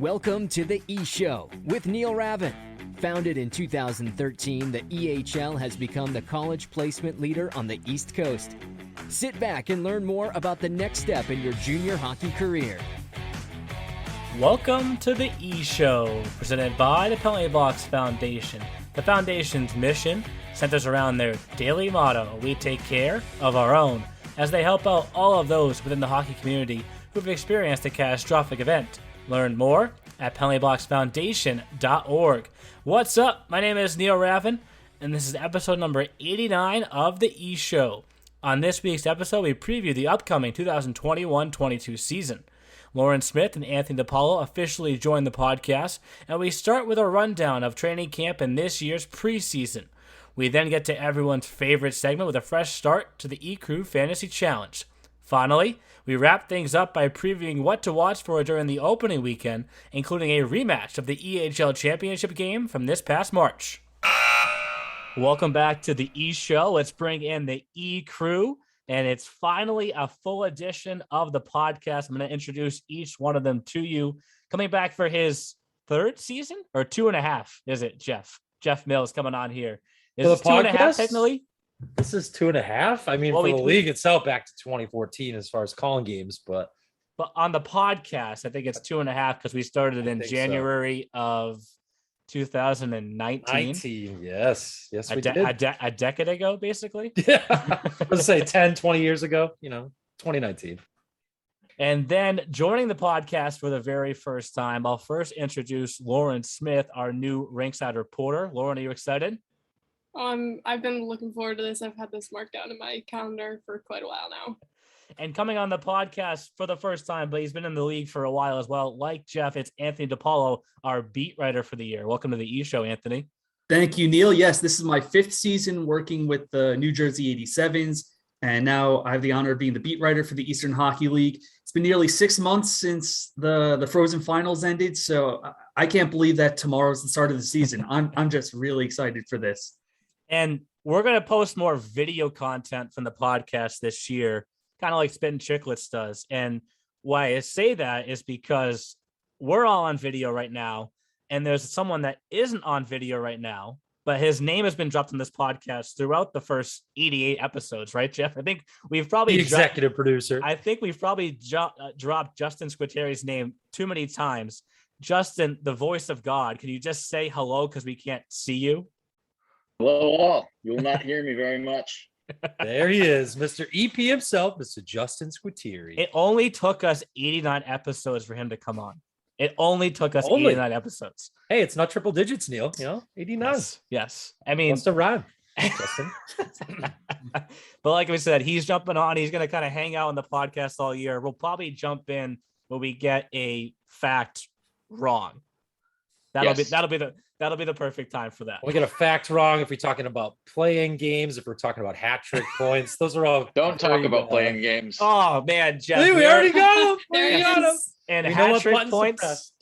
Welcome to the E-Show with Neil Ravin. Founded in 2013, the EHL has become the college placement leader on the East Coast. Sit back and learn more about the next step in your junior hockey career. Welcome to the E-Show, presented by the Penalty Box Foundation. The Foundation's mission centers around their daily motto, we take care of our own, as they help out all of those within the hockey community who've experienced a catastrophic event. Learn more at penaltyboxfoundation.org. What's up? My name is Neil Ravin, and this is episode number 89 of the E-Show. On this week's episode, we preview the upcoming 2021-22 season. Lauren Smith and Anthony Depaulo officially joined the podcast, and we start with a rundown of training camp and this year's preseason. We then get to everyone's favorite segment with a fresh start to the Ecru Fantasy Challenge. Finally, we wrap things up by previewing what to watch for during the opening weekend, including a rematch of the EHL Championship game from this past March. Welcome back to the E-Show. Let's bring in the E-Crew, and it's finally a full edition of the podcast. I'm going to introduce each one of them to you. Coming back for his third season, or 2.5, is it, Jeff? Jeff Mills coming on here. Is this 2.5 technically? This is 2.5. I mean, for the league itself, back to 2014 as far as calling games, but on the podcast, I think it's 2.5 because we started in January of 2019. Yes, we did. A decade ago, basically. Yeah, let's say 10, 20 years ago. 2019. And then joining the podcast for the very first time, I'll first introduce Lauren Smith, our new Rinkside reporter. Lauren, are you excited? I've been looking forward to this. I've had this marked down in my calendar for quite a while now. And coming on the podcast for the first time, but he's been in the league for a while as well. Like Jeff, it's Anthony Depaulo, our beat writer for the year. Welcome to the E-Show, Anthony. Thank you, Neil. Yes, this is my 5th season working with the New Jersey 87s, and now I have the honor of being the beat writer for the Eastern Hockey League. It's been nearly 6 months since the Frozen Finals ended, so I can't believe that tomorrow's the start of the season. I'm just really excited for this. And we're going to post more video content from the podcast this year, kind of like Spittin' Chicklets does. And why I say that is because we're all on video right now, and there's someone that isn't on video right now, but his name has been dropped in this podcast throughout the first 88 episodes, right, Jeff? I think we've probably... The executive producer. I think we've probably dropped Justin Squitieri's name too many times. Justin, the voice of God, can you just say hello because we can't see you? Hello all. You will not hear me very much. There he is, Mr. EP himself, Mr. Justin Squitieri. It only took us 89 episodes for him to come on. It only took us 89 episodes. Hey, it's not triple digits, Neil. 89. Yes. I mean, what's the rhyme, Justin? But like we said, he's jumping on. He's going to kind of hang out on the podcast all year. We'll probably jump in when we get a fact wrong. That'll be the perfect time for that. We get a fact wrong if we're talking about playing games, if we're talking about hat trick points. Those are all. Don't talk about playing games. Oh man, Jeff, we already got them. And hat trick points.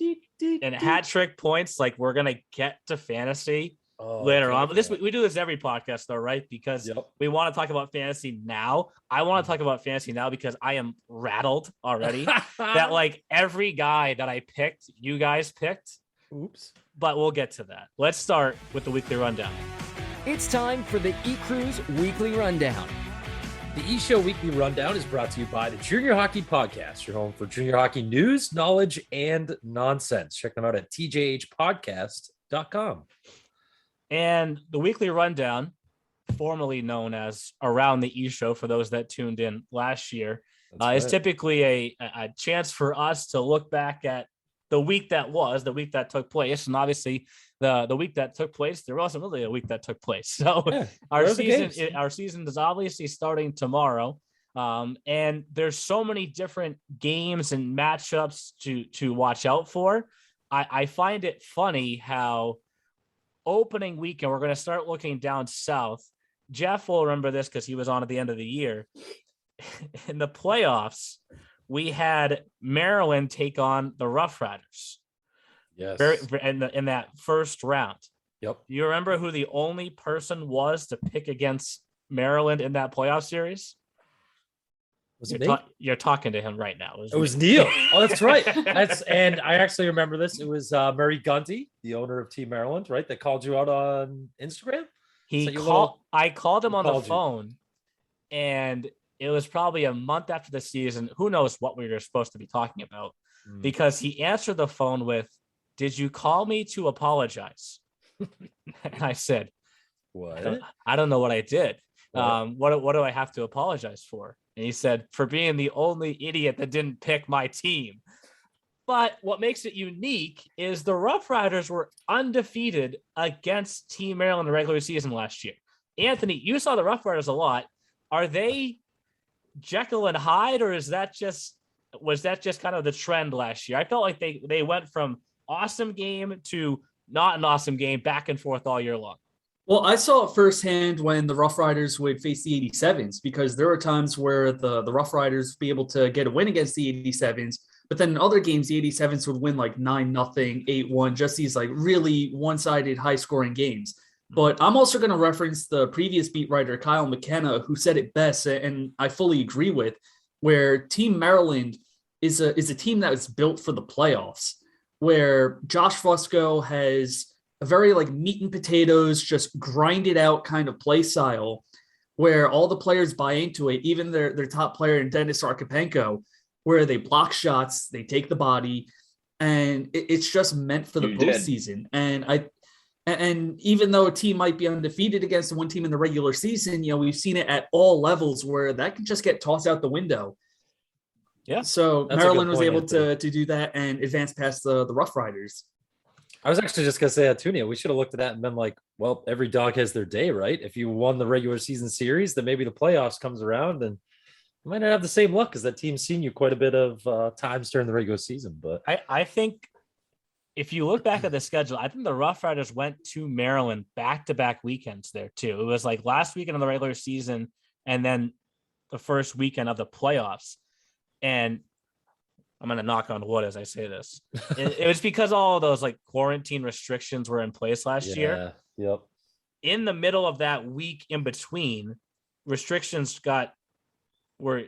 And hat trick points, like we're gonna get to fantasy later on. But we do this every podcast, though, right? Because we want to talk about fantasy now. I want to talk about fantasy now because I am rattled already that like every guy that I picked, you guys picked. Oops. But we'll get to that. Let's start with the weekly rundown. It's time for the E-Crew's Weekly Rundown. The E-Show Weekly Rundown is brought to you by the Junior Hockey Podcast, your home for junior hockey news, knowledge, and nonsense. Check them out at tjhpodcast.com. And the weekly rundown, formerly known as Around the E-Show for those that tuned in last year, is typically a chance for us to look back at the week that was, the week that took place. And obviously the week that took place, there wasn't really a week that took place. So our season is obviously starting tomorrow. And there's so many different games and matchups to watch out for. I find it funny how opening weekend, we're going to start looking down south. Jeff will remember this because he was on at the end of the year. In the playoffs, we had Maryland take on the Rough Riders. Yes. In that first round. Yep. You remember who the only person was to pick against Maryland in that playoff series? Was it me? You're talking to him right now. It was Neil. Oh, that's right. And I actually remember this. It was Murray Gunty, the owner of Team Maryland, right? That called you out on Instagram. I called him on the phone, and it was probably a month after the season. Who knows what we were supposed to be talking about? Because he answered the phone with, "Did you call me to apologize?" And I said, "What? I don't know what I did. What? What do I have to apologize for?" And he said, "For being the only idiot that didn't pick my team." But what makes it unique is the Rough Riders were undefeated against Team Maryland in the regular season last year. Anthony, you saw the Rough Riders a lot. Are they Jekyll and Hyde, or was that just kind of the trend last year? I felt like they went from awesome game to not an awesome game, back and forth all year long. Well, I saw it firsthand when the Rough Riders would face the 87s, because there were times where the Rough Riders would be able to get a win against the 87s, but then in other games, the 87s would win like 9-0, 8-1, just these like really one-sided high-scoring games. But I'm also going to reference the previous beat writer, Kyle McKenna, who said it best, and I fully agree with, where Team Maryland is a team that was built for the playoffs, where Josh Fusco has a very like meat and potatoes, just grinded out kind of play style where all the players buy into it, even their top player, Dennis Archipenko, where they block shots, they take the body, and it's just meant for the postseason. And even though a team might be undefeated against one team in the regular season, we've seen it at all levels where that can just get tossed out the window. Yeah. So Maryland was able to do that and advance past the Rough Riders. I was actually just going to say that too, Neil. We should have looked at that and been like, well, every dog has their day, right? If you won the regular season series, then maybe the playoffs comes around and you might not have the same luck because that team's seen you quite a bit of times during the regular season. But I think if you look back at the schedule, I think the Rough Riders went to Maryland back-to-back weekends there too. It was like last weekend of the regular season and then the first weekend of the playoffs. And I'm going to knock on wood as I say this. It was because all of those like quarantine restrictions were in place last year. Yep. In the middle of that week in between, restrictions were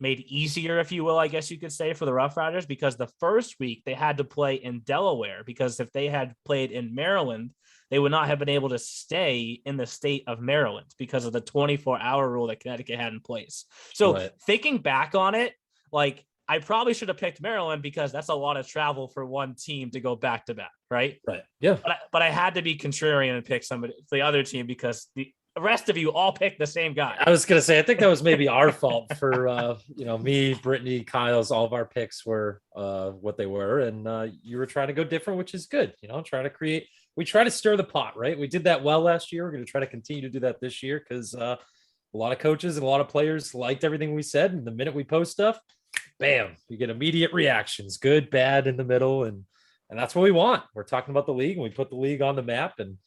made easier, if you will, I guess you could say, for the Rough Riders, because the first week they had to play in Delaware, because if they had played in Maryland, they would not have been able to stay in the state of Maryland because of the 24-hour rule that Connecticut had in place. So thinking back on it, like, I probably should have picked Maryland because that's a lot of travel for one team to go back to back, right? Right. Yeah. But I had to be contrarian and pick the other team because the rest of you all picked the same guy. I was gonna say, I think that was maybe our fault for me, Brittany, Kyle's, all of our picks were what they were, and you were trying to go different, which is good. We try to stir the pot, right? We did that well last year. We're going to try to continue to do that this year because a lot of coaches and a lot of players liked everything we said, and the minute we post stuff, bam, you get immediate reactions, good, bad, in the middle. And that's what we want. We're talking about the league, and we put the league on the map, and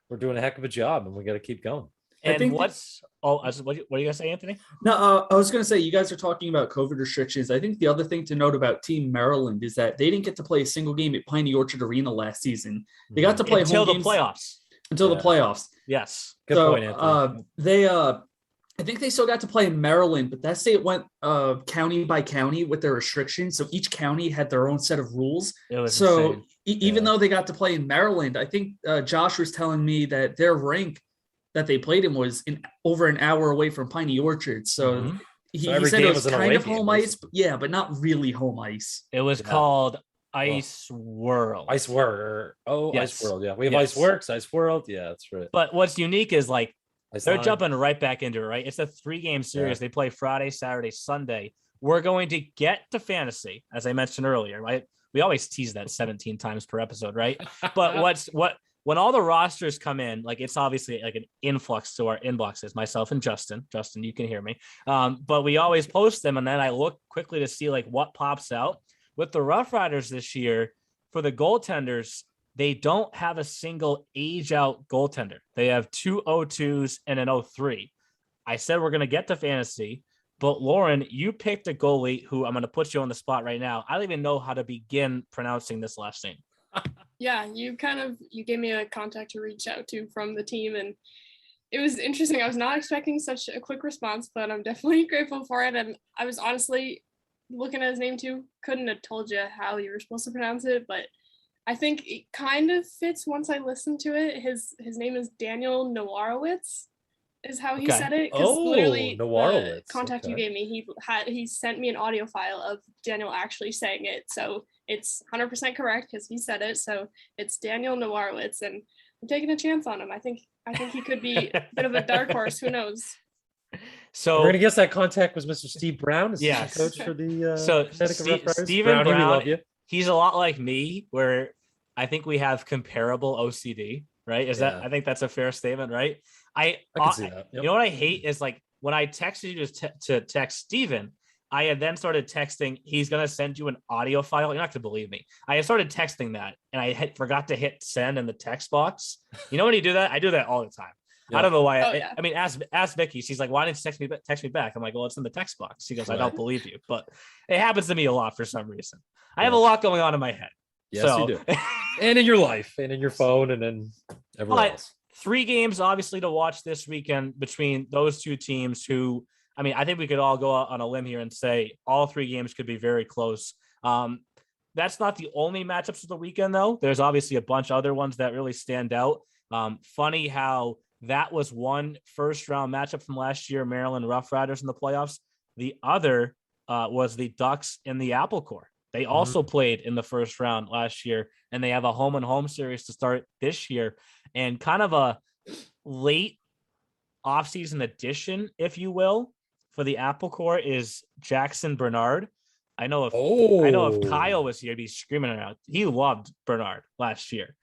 we're doing a heck of a job, and we got to keep going. And what are you going to say, Anthony? No, I was going to say, you guys are talking about COVID restrictions. I think the other thing to note about Team Maryland is that they didn't get to play a single game at Piney Orchard Arena last season. They got to play until home the playoffs. Until the playoffs. Yes. Good point, Anthony. I think they still got to play in Maryland, but that state went county by county with their restrictions. So each county had their own set of rules. So even though they got to play in Maryland, I think Josh was telling me that their rink that they played in was over an hour away from Piney Orchard. So he said it was kind of home ice, but not really home ice. It was called Ice World. Ice World. Oh, yes. Ice World. Yeah. We have Ice Works, Ice World. Yeah, that's right. But what's unique is they're jumping right back into it, right? It's a 3-game series. They play Friday, Saturday, Sunday. We're going to get to fantasy, as I mentioned earlier, right? We always tease that 17 times per episode, right? But when all the rosters come in, like, it's obviously like an influx to our inboxes, myself and Justin. Justin, you can hear me. But we always post them, and then I look quickly to see like what pops out. With the Rough Riders this year, for the goaltenders, they don't have a single age-out goaltender. They have 2 02s and an 03. I said we're going to get to fantasy, but Lauren, you picked a goalie who I'm going to put you on the spot right now. I don't even know how to begin pronouncing this last name. Yeah, you gave me a contact to reach out to from the team, and it was interesting. I was not expecting such a quick response, but I'm definitely grateful for it. And I was honestly looking at his name too. Couldn't have told you how you were supposed to pronounce it, but I think it kind of fits once I listened to it. His name is Daniel Nowarowitz, is how he said it. Because literally the Nowarowitz, contact you gave me, he sent me an audio file of Daniel actually saying it. So it's 100% correct because he said it. So it's Daniel Nowarowitz, and I'm taking a chance on him. I think he could be a bit of a dark horse. Who knows? So we're gonna guess that contact was Mr. Steve Brown, assistant Yes. coach for the so Connecticut Rough Riders. Stephen Brownie, we Brown, love you. he's a lot like me, where I think we have comparable OCD, right? Yeah. I think that's a fair statement, right? I can see that. Yep. You know what I hate is like when I texted you to text Steven, I had then started texting, he's going to send you an audio file. You're not going to believe me. I had started texting that and I forgot to hit send in the text box. You know when you do that? I do that all the time. Yep. I don't know why. I mean, ask Vicky. She's like, why didn't you text me back? I'm like, well, it's in the text box. She goes, I don't believe you. But it happens to me a lot for some reason. I have a lot going on in my head. Yes, you do. And in your life and in your phone and then everywhere else. 3 games, obviously, to watch this weekend between those two teams who, I mean, I think we could all go out on a limb here and say all 3 games could be very close. That's not the only matchups of the weekend, though. There's obviously a bunch of other ones that really stand out. Funny how that was one first-round matchup from last year, Maryland Rough Riders in the playoffs. The other was the Ducks in the Apple Corps. They also played in the first round last year, and they have a home-and-home series to start this year. And kind of a late offseason addition, if you will, for the Apple Corps is Jackson Bernard. I know if Kyle was here, he'd be screaming around. He loved Bernard last year.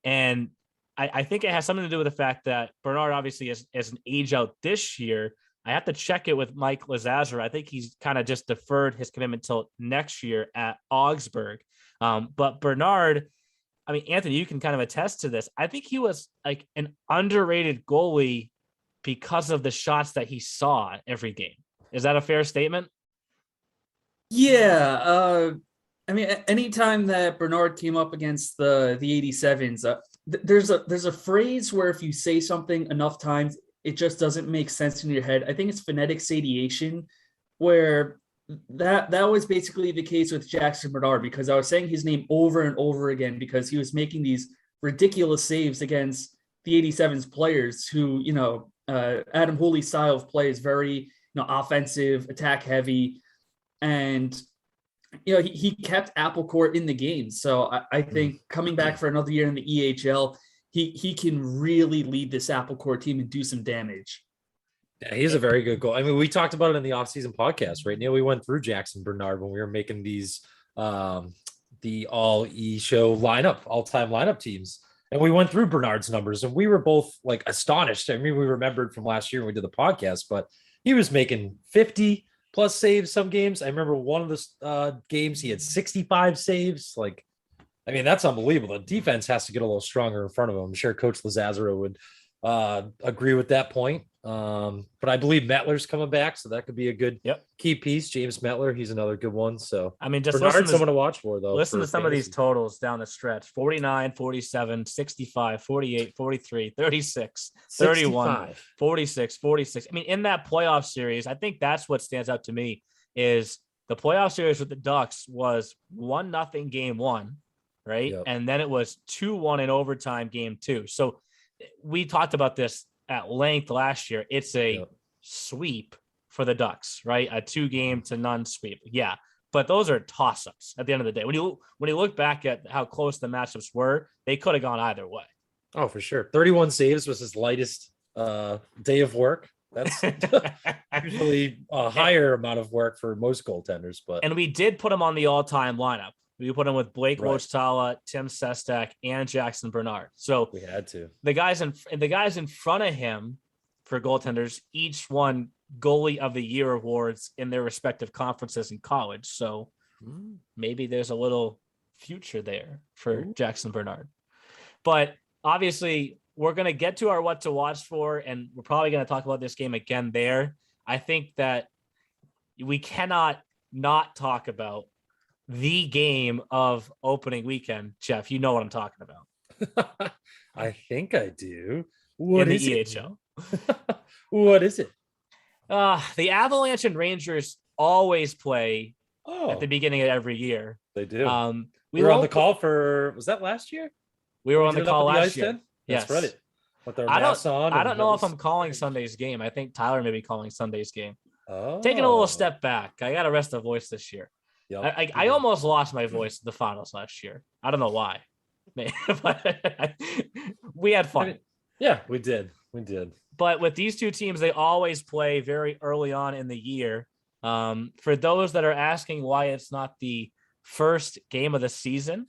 And I think it has something to do with the fact that Bernard obviously is an age out this year. I have to check it with Mike Lazazar. I think he's kind of just deferred his commitment till next year at Augsburg. But Bernard, I mean, Anthony, you can kind of attest to this. I think he was like an underrated goalie because of the shots that he saw every game. Is that a fair statement? Yeah. I mean, anytime that Bernard came up against the 87s, there's a phrase where if you say something enough times, it just doesn't make sense in your head. I think it's phonetic satiation, where that was basically the case with Jackson Bernard, because I was saying his name over and over again because he was making these ridiculous saves against the 87s players who, Adam Hooley's style of play is very, offensive, attack heavy. And, he kept Apple Corps in the game. So I think coming back for another year in the EHL, he can really lead this Apple Corps team and do some damage. Yeah, he's a very good goal. I mean, we talked about it in the offseason podcast, right? Neil, we went through Jackson Bernard when we were making these the all E-show lineup, all-time lineup teams. And we went through Bernard's numbers and we were both like astonished. I mean, we remembered from last year when we did the podcast, but he was making 50 plus saves some games. I remember one of the games he had 65 saves. Like, I mean, that's unbelievable. The defense has to get a little stronger in front of him. I'm sure Coach Lazazaro would agree with that point. But I believe Mettler's coming back, so that could be a good key piece. James Mettler, he's another good one. So I mean, just Bernard's someone to watch for, though. Listen to some of these totals down the stretch: 49, 47, 65, 48, 43, 36, 31, 65. 46, 46. I mean, in that playoff series, I think that's what stands out to me is the playoff series with the Ducks was 1-0 game 1, right? Yep. And then it was 2-1 in overtime game 2. So we talked about this at length last year. It's a sweep for the Ducks, right? A 2-game to none sweep. Yeah. But those are toss-ups at the end of the day. When you look back at how close the matchups were, they could have gone either way. Oh, for sure. 31 saves was his lightest day of work. That's usually a higher amount of work for most goaltenders. And we did put him on the all-time lineup. We put him with Blake Wojtala, Tim Sestak, and Jackson Bernard. So we had to. The guys in front of him for goaltenders each won goalie of the year awards in their respective conferences in college. So maybe there's a little future there for Jackson Bernard. But obviously, we're going to get to our what to watch for, and we're probably going to talk about this game again there. I think that we cannot not talk about the game of opening weekend. Jeff, you know what I'm talking about. I think I do. What in is the EHL? What is it? The Avalanche and Rangers always play at the Oh, beginning of every year. they do. We We were on won't the call for, was that last year? We were We on the did it up call at the last ice year. den? That's Yes. right. With their I masks on. don't and know that if I'm was calling great. Sunday's game. I think Tyler may be calling Sunday's game. Oh. Taking a little step back. I got to rest the voice this year. Yep. I almost lost my voice in the finals last year. I don't know why. But we had fun. I mean, yeah, we did. We did. But with these two teams, they always play very early on in the year. For those that are asking why it's not the first game of the season,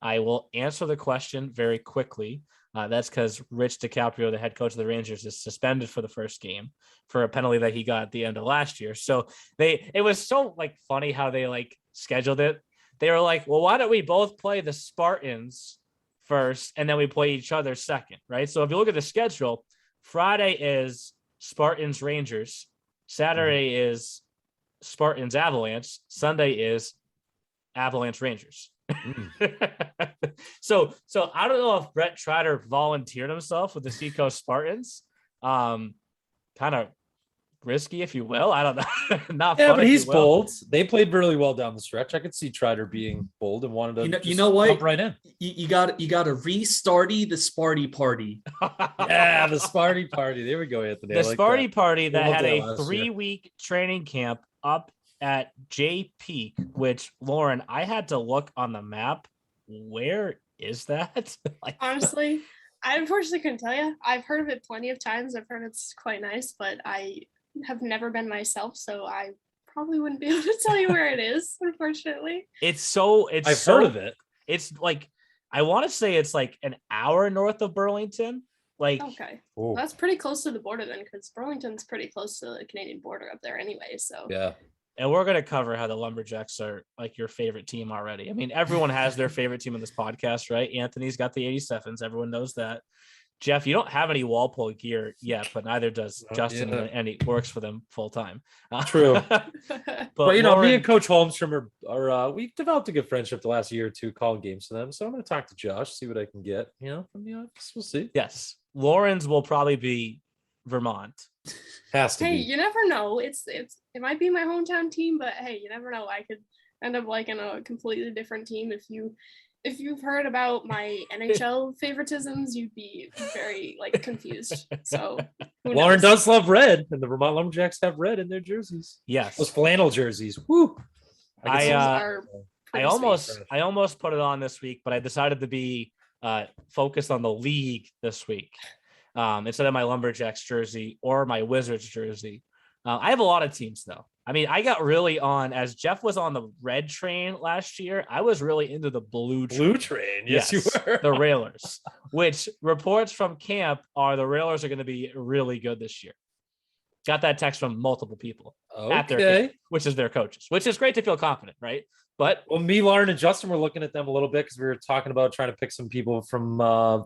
I will answer the question very quickly. That's because Rich DiCaprio, the head coach of the Rangers, is suspended for the first game for a penalty that he got at the end of last year. So it was so like funny how they like scheduled it. They were like, well, why don't we both play the Spartans first and then we play each other second, right? So if you look at the schedule, Friday is Spartans Rangers, Saturday is Spartans Avalanche, Sunday is Avalanche Rangers. So I don't know if Brett Trotter volunteered himself with the Seacoast Spartans. Kind of risky, if you will. I don't know. Not Yeah, fun, but if he's you will. bold. They played really well down the stretch. I could see Trider being bold and wanted to You know what? jump right in. You got to restarty the Sparty party. Yeah, the Sparty party. There we go, Anthony. The I like Sparty that. party that loved had that a last year. 3-week training camp up at J Peak, which Lauren, I had to look on the map. Where is that? Like, Honestly, I unfortunately couldn't tell you. I've heard of it plenty of times. I've heard it's quite nice, but I have never been myself, so I probably wouldn't be able to tell you where it is, unfortunately. I've heard of it. It's like, I want to say it's like an hour north of Burlington. Like, Okay. Oh, That's pretty close to the border then, because Burlington's pretty close to the Canadian border up there anyway, so. yeah. and we're going to cover how the Lumberjacks are like your favorite team already. I mean, everyone has their favorite team in this podcast, right? Anthony's got the 87s. Everyone knows that. Jeff, you don't have any Walpole gear yet, but neither does Justin, yeah. and he works for them full time. True. but But, you know, Lauren, me and Coach Holmstrom are we've developed a good friendship the last year or two calling games to them. So I'm going to talk to Josh, see what I can get, from the office. We'll see. yes, Lauren's will probably be Vermont. Has to Hey, be. you never know. It might be my hometown team, but hey, you never know. I could end up liking a completely different team. If you've heard about my NHL favoritisms, you'd be very like confused. So who Lauren knows? does love red, and the Vermont Lumberjacks have red in their jerseys. Yes, Those flannel jerseys. Woo. can see Those that. are I pretty sweet. almost put it on this week, but I decided to be focused on the league this week instead of my Lumberjacks jersey or my Wizards jersey. I have a lot of teams though. I mean, I got really on, as Jeff was on the red train last year, I was really into the blue train. Blue train. Yes, you were. The Railers, which reports from camp are the Railers are going to be really good this year. Got that text from multiple people at their camp, which is their coaches, which is great to feel confident, right? But Well, me, Lauren, and Justin were looking at them a little bit because we were talking about trying to pick some people from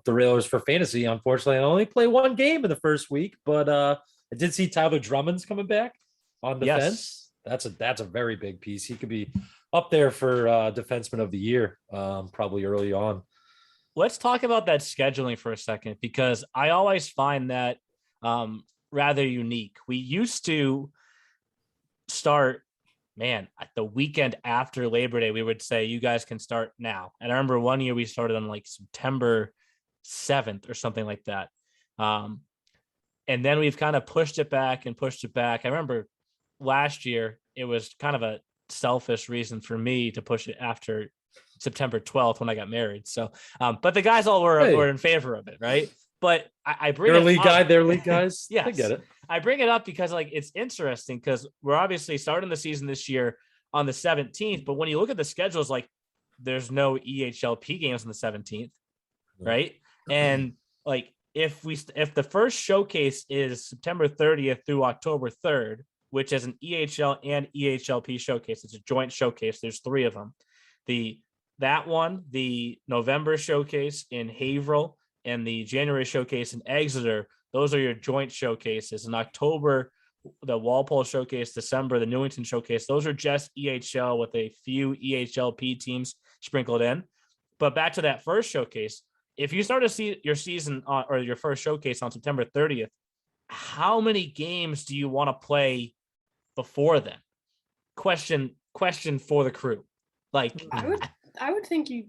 the Railers for fantasy. Unfortunately, I only play one game in the first week, but I did see Tyler Drummond's coming back on defense. Yes. That's a very big piece. He could be up there for defenseman of the year, probably early on. let's talk about that scheduling for a second, because I always find that rather unique. We used to start, the weekend after Labor Day, we would say, you guys can start now. And I remember one year we started on like September 7th or something like that. And then we've kind of pushed it back. I remember last year, it was kind of a selfish reason for me to push it after September 12th when I got married. So, but the guys all were in favor of it, right? But I bring Your it league up. guy, their league guys. Yes. I get it. I bring it up because like it's interesting because we're obviously starting the season this year on the 17th, but when you look at the schedules, like there's no EHLP games on the 17th, right? And like if the first showcase is September 30th through October 3rd, which is an EHL and EHLP showcase, it's a joint showcase. There's 3 of them. That one, the November showcase in Haverhill, and the January showcase in Exeter, those are your joint showcases. In October, the Walpole showcase, December, the Newington showcase, those are just EHL with a few EHLP teams sprinkled in. But back to that first showcase, if you start to see your season or your first showcase on September 30th, how many games do you want to play before then? Question for the crew. Like, I would think it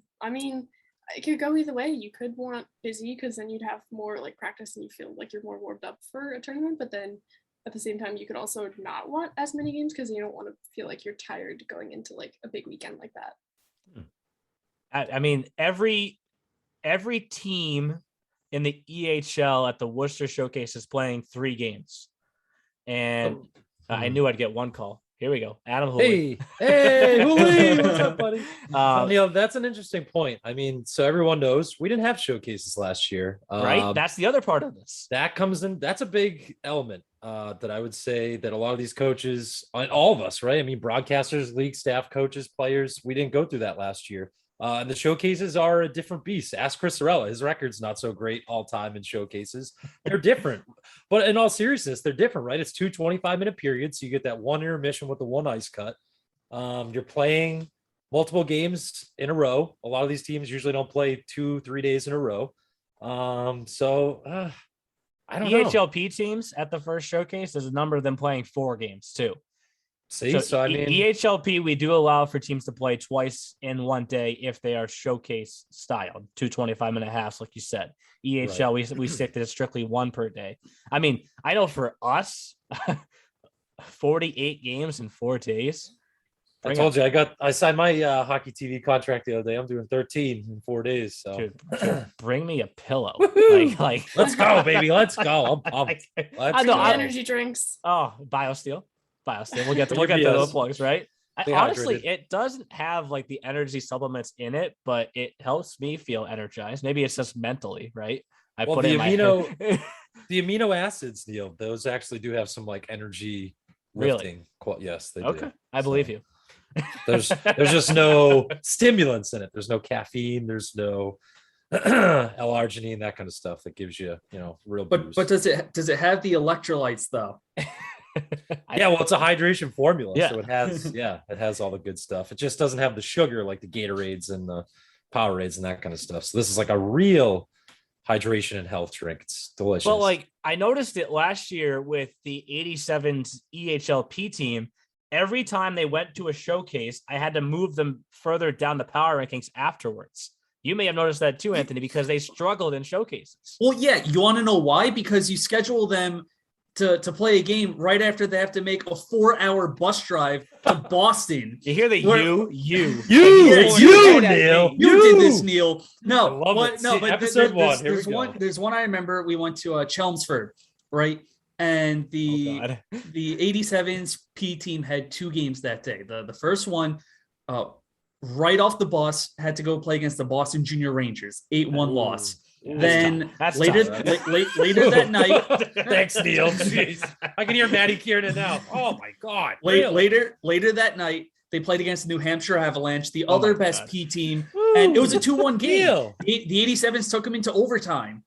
could go either way. You could want busy because then you'd have more like practice and you feel like you're more warmed up for a tournament. But then at the same time, you could also not want as many games because you don't want to feel like you're tired going into like a big weekend like that. I mean, every team in the EHL at the Worcester Showcase is playing 3 games. And I knew I'd get one call. Here we go. Adam Hooley. Hey, Hooley. What's up, buddy? Neil, that's an interesting point. I mean, so everyone knows we didn't have showcases last year. Right? That's the other part of this. That comes in. That's a big element that I would say that a lot of these coaches, all of us, right? I mean, broadcasters, league staff, coaches, players, we didn't go through that last year. And the showcases are a different beast. Ask Chris Sorella. His record's not so great all time in showcases. They're different. But in all seriousness, they're different, right? It's 2 25-minute periods. So you get that one intermission with the one ice cut. You're playing multiple games in a row. A lot of these teams usually don't play 2-3 days in a row. I don't know. EHLP teams at the first showcase, there's a number of them playing 4 games too. See, so I mean, EHLP, we do allow for teams to play twice in one day if they are showcase style, 2 25-minute halves, like you said. EHL, right. we stick to strictly 1 per day. I mean, I know for us, 48 games in 4 days. I told you, I signed my hockey TV contract the other day. I'm doing 13 in 4 days. So dude, bring me a pillow. like let's go, baby. Let's go. I'm pumped. Energy drinks. Oh, BioSteel. We'll get to those plugs, right? Honestly, it doesn't have like the energy supplements in it, but it helps me feel energized. Maybe it's just mentally, right? The amino acids, Neil, those actually do have some like energy lifting. Really? Yes, they do. Okay, I believe you. There's just no stimulants in it. There's no caffeine. There's no L-arginine, that kind of stuff that gives you, real boost. But does it have the electrolytes though? Yeah, well, it's a hydration formula, so it has all the good stuff. It just doesn't have the sugar like the Gatorades and the Powerades and that kind of stuff. So this is like a real hydration and health drink. It's delicious. But like I noticed it last year with the 87's EHLP team. Every time they went to a showcase, I had to move them further down the power rankings afterwards. You may have noticed that too, Anthony, because they struggled in showcases. Well, yeah, you want to know why? Because you schedule them to play a game right after they have to make a 4-hour bus drive to Boston. You hear the Neil. You did this, Neil. There's one I remember. We went to Chelmsford, right? And the 87's P team had 2 games that day. The first one, right off the bus, had to go play against the Boston Junior Rangers, 8-1 loss. Then later that night, thanks, Neil. Jeez. I can hear Maddie Kiernan now. Oh my God! Later that night, they played against the New Hampshire Avalanche, the other best P team, and it was a 2-1 game. The 87's took them into overtime.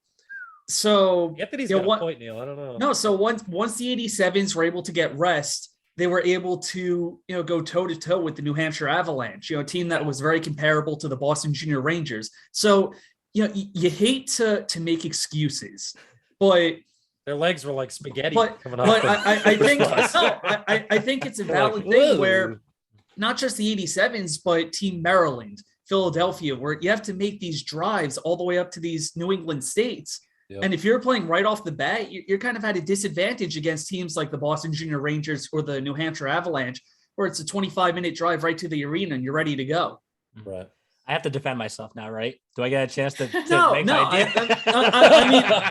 So Anthony's got a point, Neil. I don't know. No, so once the 87's were able to get rest, they were able to go toe to toe with the New Hampshire Avalanche, a team that was very comparable to the Boston Junior Rangers. So you hate to make excuses, but their legs were like spaghetti. Coming off I think it's a valid thing where not just the 87's, but Team Maryland, Philadelphia, where you have to make these drives all the way up to these New England states. Yep. And if you're playing right off the bat, you're kind of at a disadvantage against teams like the Boston Junior Rangers or the New Hampshire Avalanche, where it's a 25-minute drive right to the arena and you're ready to go. Right. I have to defend myself now, right? Do I get a chance to make no. my idea?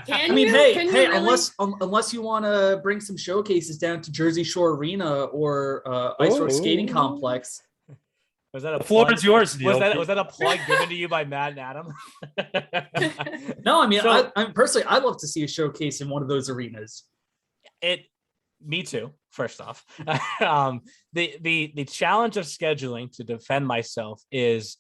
Hey, unless you want to bring some showcases down to Jersey Shore Arena or Ice Road Skating Complex. Was that a the floor is yours, Neil. Was that a plug given to you by Matt and Adam? No, I mean, I'm personally, I'd love to see a showcase in one of those arenas. Me too. First off, the challenge of scheduling, to defend myself, is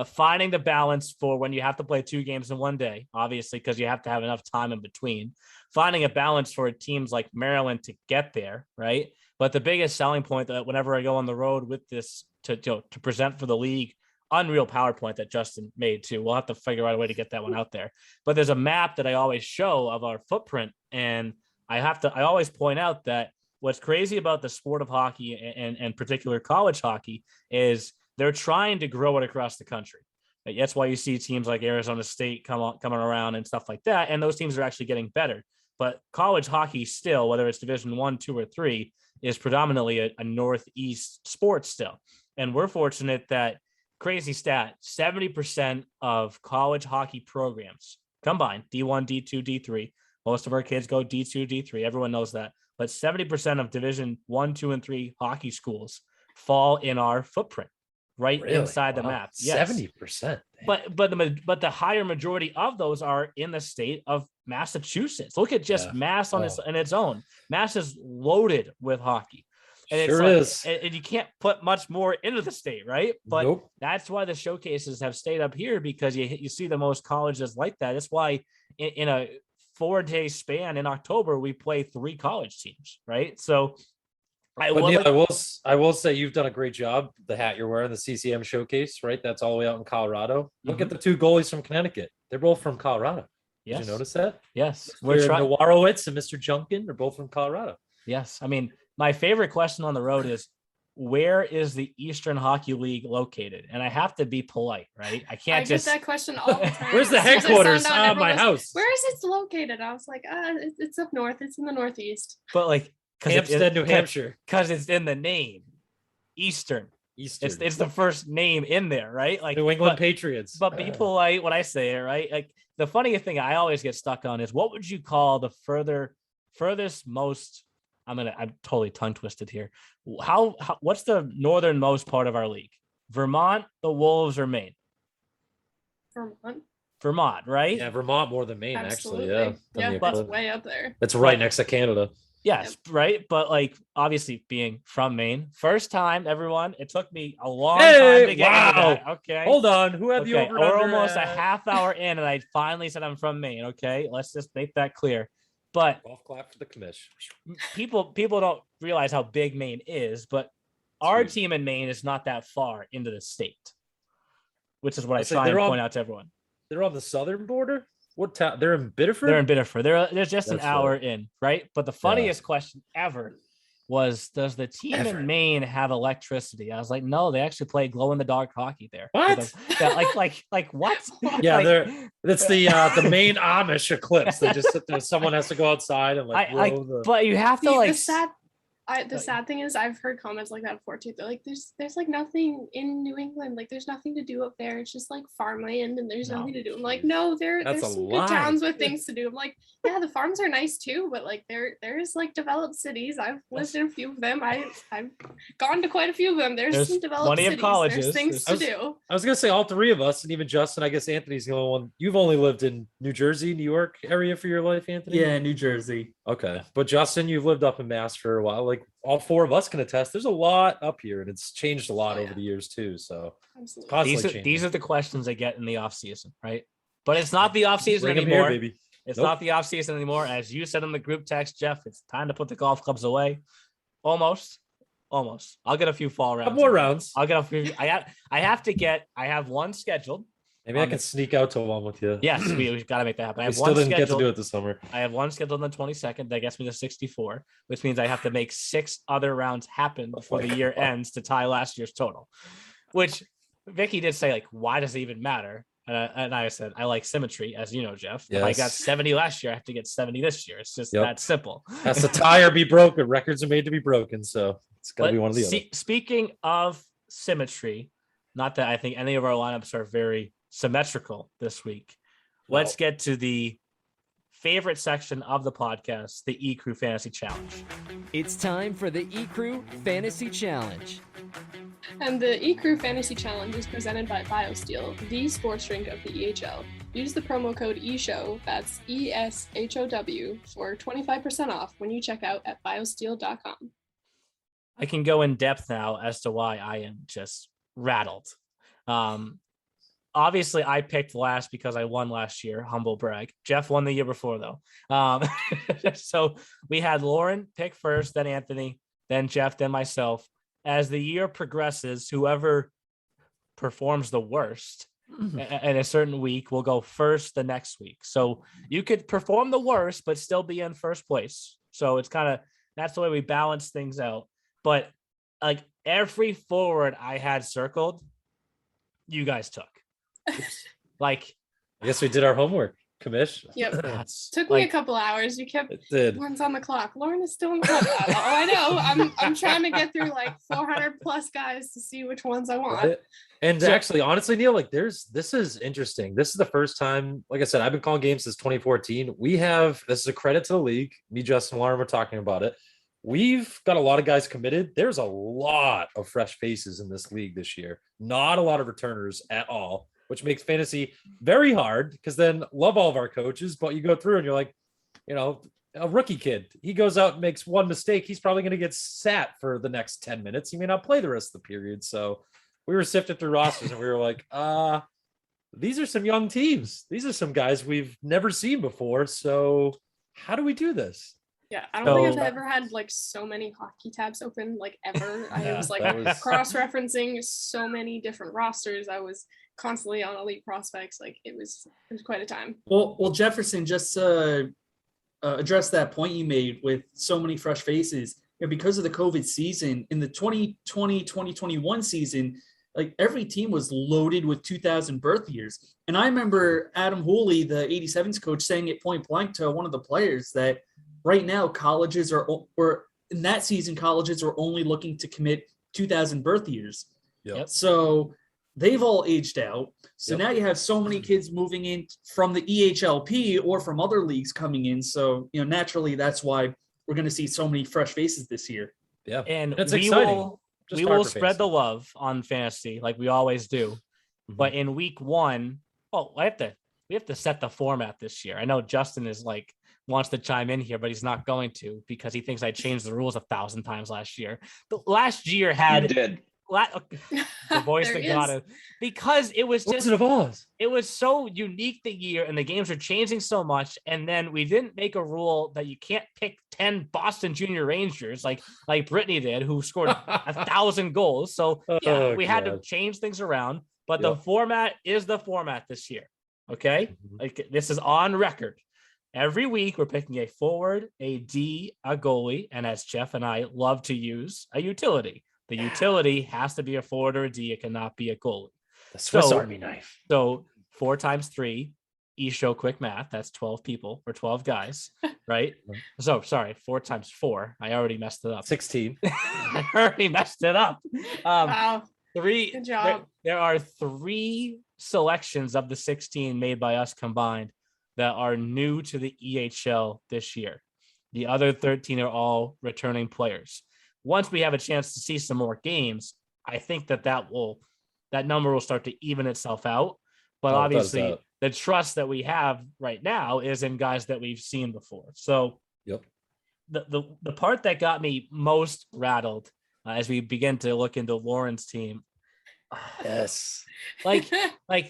finding the balance for when you have to play 2 games in one day, obviously, because you have to have enough time in between. Finding a balance for teams like Maryland to get there, right? But the biggest selling point that whenever I go on the road with this to present for the league, unreal PowerPoint that Justin made too. We'll have to figure out a way to get that one out there. But there's a map that I always show of our footprint, and I always point out that what's crazy about the sport of hockey and particular college hockey is they're trying to grow it across the country. That's why you see teams like Arizona State coming around and stuff like that. And those teams are actually getting better. But college hockey still, whether it's Division 1, 2, or 3, is predominantly a Northeast sport still. And we're fortunate that, crazy stat, 70% of college hockey programs combined, D1, D2, D3, most of our kids go D2, D3. Everyone knows that. But 70% of Division 1, 2, and 3 hockey schools fall in our footprint, right inside the map. Yes. 70%. But the higher majority of those are in the state of Massachusetts. Look at just Mass on its own. Mass is loaded with hockey. And sure it's like, and you can't put much more into the state, right? But that's why the showcases have stayed up here, because you see the most colleges like that. That's why in a 4-day span in October, we play 3 college teams, right? So I will say you've done a great job. The hat you're wearing, the CCM showcase, right? That's all the way out in Colorado. Look at the 2 goalies from Connecticut. They're both from Colorado. Did you notice that? Yes. Nowarowitz and Mr. Junkin are both from Colorado. Yes. I mean, my favorite question on the road is, where is the Eastern Hockey League located? And I have to be polite, right? I can't get that question all the time. Where's the headquarters? My house. Where is it located? I was like, it's up north. It's in the Northeast. But like, Hampstead, New Hampshire. Because it's in the name. Eastern. It's the first name in there, right? Like New England Patriots. But be polite when I say it, right? Like, the funny thing I always get stuck on is, what would you call the furthest most? I'm totally tongue twisted here. What's the northernmost part of our league? Vermont, the Wolves, or Maine? Vermont, right? Yeah, Vermont more than Maine. Absolutely. Actually. Yeah, that's way up there. It's right next to Canada. Yes, right. But like, obviously being from Maine, first time, everyone, it took me a long time to get into that. Okay. Hold on. Who had the over? We're almost a half hour in, and I finally said I'm from Maine. Okay. Let's just make that clear. But golf clap for the commish. People don't realize how big Maine is, but our team in Maine is not that far into the state, which is what I try and point out to everyone. They're on the southern border. What town? They're in Biddeford? They're in Biddeford. They're just an hour in, right? But the funniest question ever was, does the team in Maine have electricity? I was like, no, they actually play glow-in-the-dark hockey there. What? Like what? Yeah, it's the Maine Amish eclipse. They just sit there. Someone has to go outside and but you have to the sad thing is, I've heard comments like that before too. They're like, there's like nothing in New England. Like, there's nothing to do up there. It's just like farmland, and there's nothing to do. I'm like, no, there's some good towns with things to do. I'm like, yeah, the farms are nice too, but like there's like developed cities. I've lived in a few of them. I've gone to quite a few of them. There's some developed cities. There's things to do. I was gonna say all 3 of us, and even Justin. I guess Anthony's the only one. You've only lived in New Jersey, New York area for your life, Anthony? Yeah, New Jersey. Okay, but Justin, you've lived up in Mass for a while. Like, all 4 of us can attest. There's a lot up here, and it's changed a lot over the years too. So these are the questions I get in the off season, right? But it's not the off season anymore. Here, baby. It's not the off season anymore. As you said in the group text, Jeff, it's time to put the golf clubs away. Almost. I'll get a few fall rounds. More rounds. I'll get a few. I have one scheduled. Maybe I can sneak out to one with you. Yes, we've got to make that happen. We still didn't get to do it this summer. I have one scheduled on the 22nd. That gets me to 64, which means I have to make 6 other rounds happen before the year ends to tie last year's total. Which Vicky did say, like, why does it even matter? And I said, I like symmetry, as you know, Jeff. Yes. If I got 70 last year, I have to get 70 this year. It's just that simple. Has to tie or be broken. Records are made to be broken, so it's got to be one of the other. Speaking of symmetry, not that I think any of our lineups are very symmetrical this week. Let's get to the favorite section of the podcast, the Ecru Fantasy Challenge. It's time for the Ecru Fantasy Challenge. And the Ecru Fantasy Challenge is presented by BioSteel, the sports drink of the EHL. Use the promo code ESHOW, that's ESHOW, for 25% off when you check out at biosteel.com. I can go in depth now as to why I am just rattled. Obviously, I picked last because I won last year. Humble brag. Jeff won the year before, though. So we had Lauren pick first, then Anthony, then Jeff, then myself. As the year progresses, whoever performs the worst in a certain week will go first the next week. So you could perform the worst, but still be in first place So it's kind of, that's the way we balance things out. But like every forward I had circled, you guys took. Like, I guess we did our homework, Commish. Yep. that's Took me a couple hours. You kept It did. one's on the clock. Lauren is still on the clock. Oh, I know. I'm trying to get through like 400 plus guys to see which ones I want. Right? And So- actually, honestly, Neil, like this is interesting. This is the first time, like I said, I've been calling games since 2014. This is a credit to the league. Me, Justin, Lauren were talking about it. We've got a lot of guys committed. There's a lot of fresh faces in this league this year. Not a lot of returners at all, which makes fantasy very hard because then love all of our coaches, but you go through and you're like, a rookie kid, he goes out and makes one mistake. He's probably going to get sat for the next 10 minutes. He may not play the rest of the period. So we were sifting through rosters and we were like, these are some young teams. These are some guys we've never seen before. So how do we do this? Yeah, I don't think So- I've ever had like so many hockey tabs open like ever. I was like that was- cross-referencing so many different rosters. I was constantly on elite prospects. Like it was quite a time. Well, Jefferson, just address that point you made with so many fresh faces. Because of the COVID season in the 2020-2021 season, like every team was loaded with 2000 birth years. And I remember Adam Hooley, the 87s coach, saying it point blank to one of the players that right now colleges or in that season, colleges are only looking to commit 2000 birth years. Yep. So they've all aged out. So Yep. now you have so many kids moving in from the EHLP or from other leagues coming in. So, naturally that's why we're going to see so many fresh faces this year. Yeah. And It's we exciting. will Just we hard will for spread fantasy. the love on fantasy like we always do. Mhm. But in week one, we have to set the format this year. I know Justin is like wants to chime in here, but he's not going to because he thinks I changed the rules 1,000 times last year. The last year You had did. the voice There that he got is. it because it was just Wizard of Oz. it was so unique the year and the games are changing so much. And then we didn't make a rule that you can't pick 10 Boston Junior Rangers like Brittany did, who scored 1,000 goals. So yeah, Oh, we had to God. change things around, but the Yep. format is the format this year. Okay. Mhm. Like this is on record. Every week we're picking a forward, a D, a goalie, and as Jeff and I love to use, a utility. The utility has to be a forward or a D. It cannot be a goalie. The Swiss So- Army knife. So 4 times 3, show quick math. That's 12 people for 12 guys, right? So sorry, 4 times 4. I already messed it up. 16. I already messed it up. Wow. Three. Good job. There are 3 selections of the 16 made by us combined that are new to the EHL this year. The other 13 are all returning players. Once we have a chance to see some more games, I think that number will start to even itself out. But Oh, without a obviously, doubt. the trust that we have right now is in guys that we've seen before. So Yep. the part that got me most rattled as we begin to look into Lauren's team, Yes. like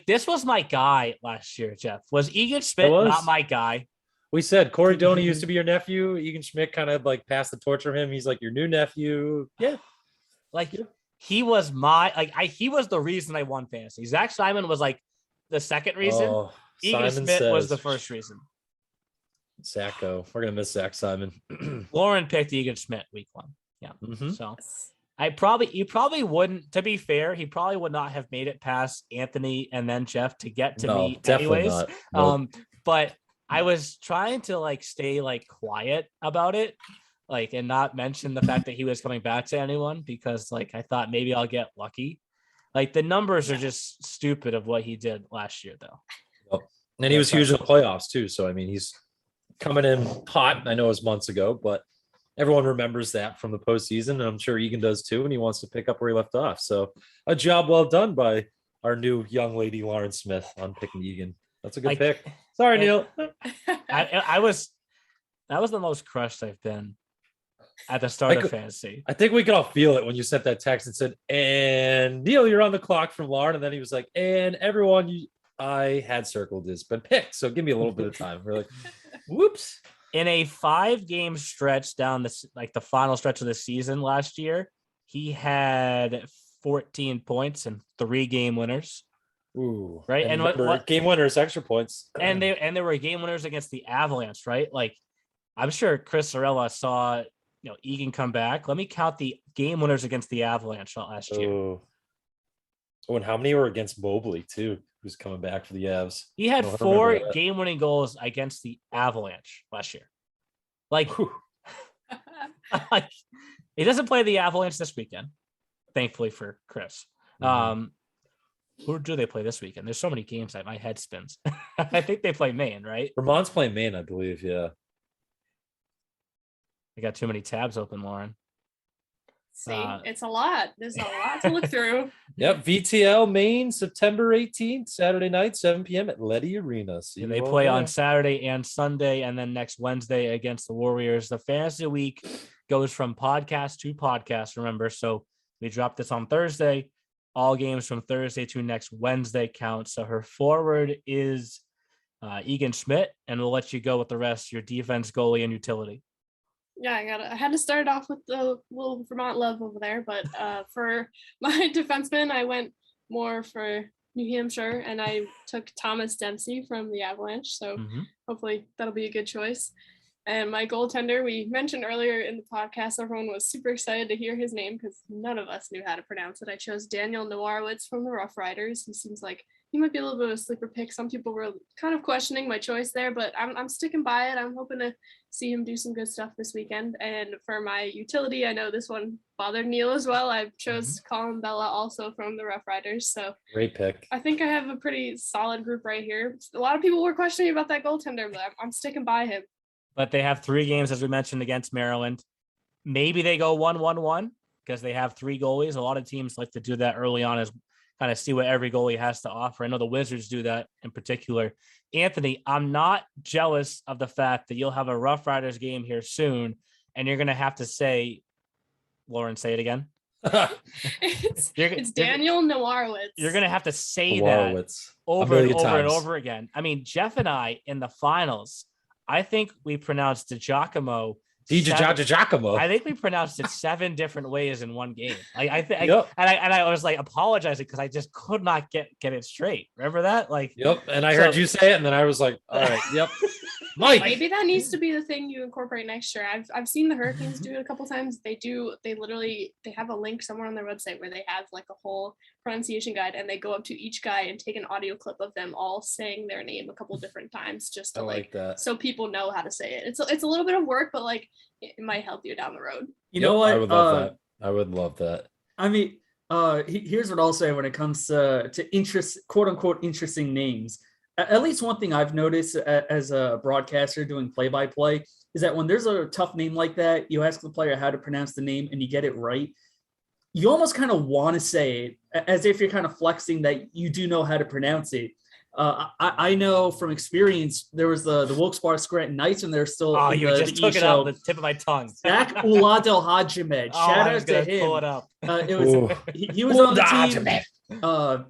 this was my guy last year, Jeff. Was Egan Schmidt was. not my guy? We said Corey Doney used to be your nephew. Egan Schmidt kind of like passed the torch from him. He's like your new nephew. Yeah. Like he was he was the reason I won fantasy. Zach Simon was like the second reason. Oh, Egan Simon Schmidt was the says- first reason. Zacco. We're gonna miss Zach Simon. Lauren picked Egan Schmidt week 1. Yeah. Mhm. So you probably wouldn't, to be fair, he probably would not have made it past Anthony and then Jeff to get to No, me definitely anyways. not. Nope. But I was trying to like stay like quiet about it, like, and not mention the fact that he was coming back to anyone because like I thought maybe I'll get lucky. Like the numbers are just stupid of what he did last year though. And he was huge in the playoffs too. So I mean, he's coming in hot. I know it was months ago, but everyone remembers that from the postseason, and I'm sure Egan does too. And he wants to pick up where he left off. So a job well done by our new young lady Lauren Smith on picking Egan. That's a good Like- pick. Sorry, and- Neil. That was the most crushed I've been at the start of could- fantasy. I think we could all feel it when you sent that text and said, "And Neil, you're on the clock from Lauren," and then he was like, "And everyone, I had circled has been picked, so give me a little bit of time." We're like, "Whoops." In a 5-game stretch down this, like the final stretch of the season last year, he had 14 points and 3 game winners. Ooh, Right, and what- remember, game winners, extra points, And there were game winners against the Avalanche, right? Like I'm sure Chris Sorella saw, Egan come back. Let me count the game winners against the Avalanche last year. Oh, and how many were against Mobley too? Who's coming back for the Avs? He had I don't 4 remember that. game-winning goals against the Avalanche last year. Like, he doesn't play the Avalanche this weekend, thankfully for Chris. Who do they play this weekend? There's so many games that my head spins. I think they play Maine, right? Vermont's playing Maine, I believe. Yeah. I got too many tabs open, Lauren. See, it's a lot. There's a lot to look through. Yep. VTL Maine, September 18th, Saturday night, 7 p.m. at Letty Arena. See, they play on Saturday and Sunday, and then next Wednesday against the Warriors. The fantasy week goes from podcast to podcast, remember. So we dropped this on Thursday. All games from Thursday to next Wednesday count. So her forward is Egan Schmidt, and we'll let you go with the rest, your defense, goalie, and utility. Yeah, I had to start off with the little Vermont love over there, but for my defenseman, I went more for New Hampshire, and I took Thomas Dempsey from the Avalanche, so hopefully that'll be a good choice. And my goaltender, we mentioned earlier in the podcast, everyone was super excited to hear his name because none of us knew how to pronounce it. I chose Daniel Nowarowitz from the Rough Riders. He seems like he might be a little bit of a sleeper pick. Some people were kind of questioning my choice there, but I'm sticking by it. I'm hoping to see him do some good stuff this weekend. And for my utility, I know this one bothered Neil as well. I chose Colin Bella also from the Rough Riders. So great pick. I think I have a pretty solid group right here. A lot of people were questioning about that goaltender, but I'm sticking by him. But they have 3 games, as we mentioned, against Maryland. Maybe they go 1-1-1 because they have 3 goalies. A lot of teams like to do that early on, as kind of see what every goalie has to offer. I know the Wizards do that in particular. Anthony, I'm not jealous of the fact that you'll have a Rough Riders game here soon, and you're going to have to say, Lauren, say it again. It's Daniel Nowarowitz. You're going to have to say that over and over and over again. I mean, Jeff and I in the finals, I think we pronounced DiGiacomo. Giacomo. I think we pronounced it 7 different ways in one game. I was like apologizing because I just could not get it straight. Remember that? And I heard you say it, and then I was like, all right, yep. Mike. Maybe that needs to be the thing you incorporate next year. I've seen the Hurricanes do it a couple times. They have a link somewhere on their website where they have like a whole pronunciation guide, and they go up to each guy and take an audio clip of them all saying their name a couple different times just to like that, so people know how to say it. It's a little bit of work, but like it might help you down the road. You know what? I would love that. I would love that. I mean, here's what I'll say when it comes to quote unquote interesting names. At least one thing I've noticed as a broadcaster doing play-by-play is that when there's a tough name like that, you ask the player how to pronounce the name and you get it right. You almost kind of want to say it as if you're kind of flexing that you do know how to pronounce it. I know from experience, there was the Wilkes-Barre Scranton Knights, and they're still. Oh, you just took it out of the tip of my tongue. Zach Uladel-Hajimed. Shout out to him. Pull it up. He was on the team.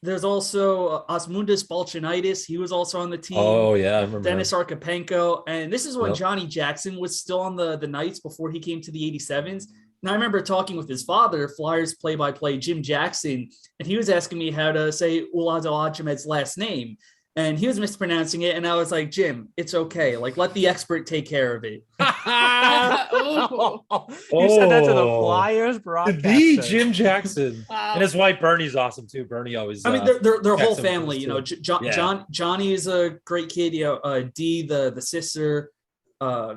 There's also Osmundus Balchinitis. He was also on the team. Oh, yeah, I remember. Dennis Archipenko. And this is when Johnny Jackson was still on the Knights before he came to the 87s. And I remember talking with his father, Flyers play-by-play Jim Jackson, and he was asking me how to say Uladel-Hajimed's last name. And he was mispronouncing it, and I was like, Jim, it's okay. Like, let the expert take care of it. You said that to the Flyers broadcaster. The Jim Jackson. Wow. And his wife Bernie's awesome too. Bernie always. I mean, their whole family. You know, Johnny is a great kid. You know, Dee, the sister. I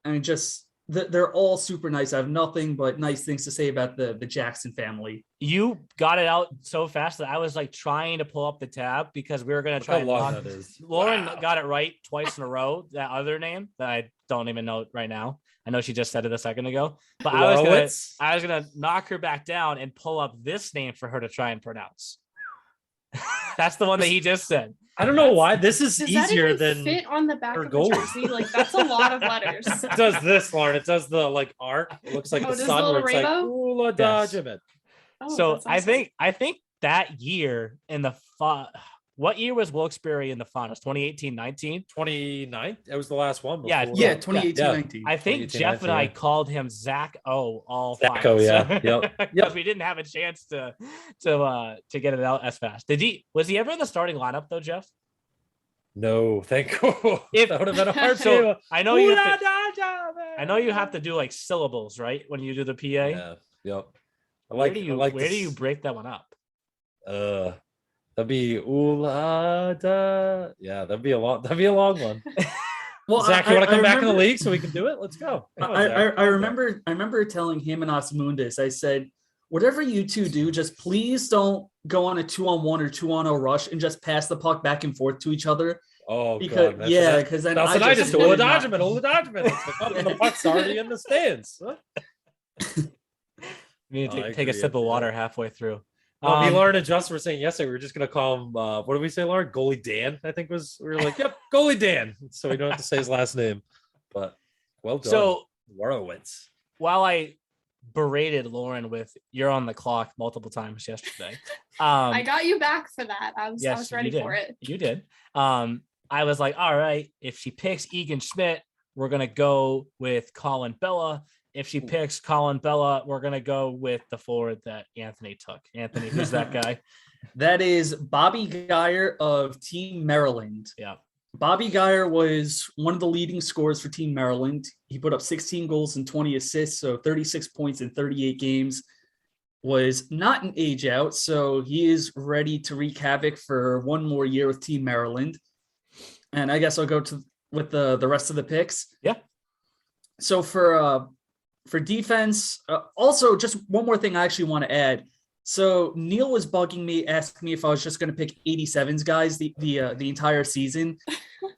mean, just they're all super nice. I have nothing but nice things to say about the Jackson family. You got it out so fast that I was like trying to pull up the tab because we were going to try. How long that is. Lauren got it right twice in a row. That other name that I don't even know right now. I know she just said it a second ago, but I was gonna knock her back down and pull up this name for her to try and pronounce. That's the one that he just said. I don't know why this is easier than fit on the back of the jersey. Like that's a lot of letters. It does this, Lauren. It does the like art. It looks like the sun. Where it's like, yes. So I think that year in the what year was Wilkes-Barre in the finals? 2018-19? 29. That was the last one. Yeah, 2018-19. I think Jeff and I called him Zach O all Zach finals. Yep. Because we didn't have a chance to get it out as fast. Was he ever in the starting lineup though, Jeff? No, thank you. That would have been a hard so I know you have to, I know you have to do like syllables, right? When you do the PA. Yeah. Yep. Where do you break that one up? That'd be ooh da. Yeah, that'd be a long one. Well, Zach, you want to come back in the remember- league so we can do it? Let's go. Come on, Zach. I remember telling him and Osmundis, I said, whatever you two do, just please don't go on a 2-on-1 or 2-on-0 rush and just pass the puck back and forth to each other. Oh, Because God. because then That's what I just do. would Ola not- Dodgeman. It's like, oh, the puck's already in the stands. Huh? You need to I take a agree, sip of yeah. water halfway through. No, me and Lauren and Justin were saying yesterday we were just gonna call him. What did we say, Lauren? Goalie Dan. I think we were like, yep, Goalie Dan. So we don't have to say his last name. But well done. So Warowitz. while I berated Lauren with "you're on the clock" multiple times yesterday, I got you back for that. I was yes, ready you did. for it. You did. I was like, all right, if she picks Egan Schmidt, we're gonna go with Colin Bella. If she picks Colin Bella, we're gonna go with the forward that Anthony took. Anthony, who's that guy? That is Bobby Geyer of Team Maryland. Yeah. Bobby Geyer was one of the leading scorers for Team Maryland. He put up 16 goals and 20 assists, so 36 points in 38 games. Was not an age out, so he is ready to wreak havoc for one more year with Team Maryland. And I guess I'll go with the rest of the picks. Yeah. So for defense, also just one more thing I actually want to add. So Neil was bugging me, asking me if I was just going to pick 87s guys the entire season.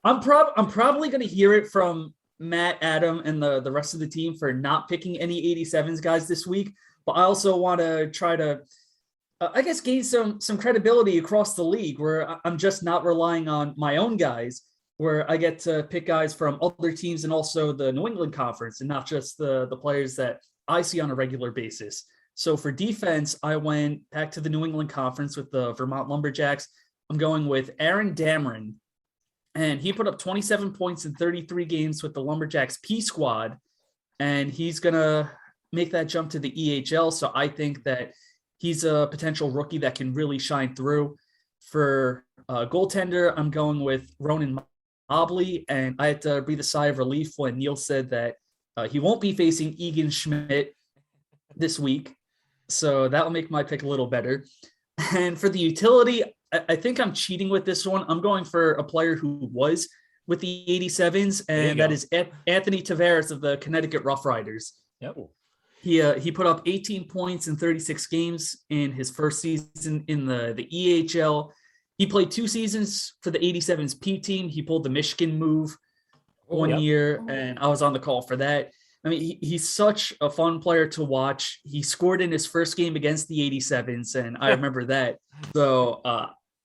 I'm probably going to hear it from Matt, Adam, and the rest of the team for not picking any 87s guys this week. But I also want to try to, I guess, gain some credibility across the league where I'm just not relying on my own guys, where I get to pick guys from other teams and also the New England Conference and not just the players that I see on a regular basis. So for defense, I went back to the New England Conference with the Vermont Lumberjacks. I'm going with Aaron Dameron, and he put up 27 points in 33 games with the Lumberjacks P squad, and he's going to make that jump to the EHL. So I think that he's a potential rookie that can really shine through. For goaltender, I'm going with Ronan Mobley, and I had to breathe a sigh of relief when Neil said that he won't be facing Egan Schmidt this week. So that will make my pick a little better. And for the utility, I think I'm cheating with this one. I'm going for a player who was with the 87s, and that is Anthony Tavares of the Connecticut Rough Riders. Yep. He put up 18 points in 36 games in his first season in the EHL. He played 2 seasons for the 87s P team. He pulled the Michigan move one year, and I was on the call for that. I mean, he's such a fun player to watch. He scored in his first game against the 87s, and I remember that. So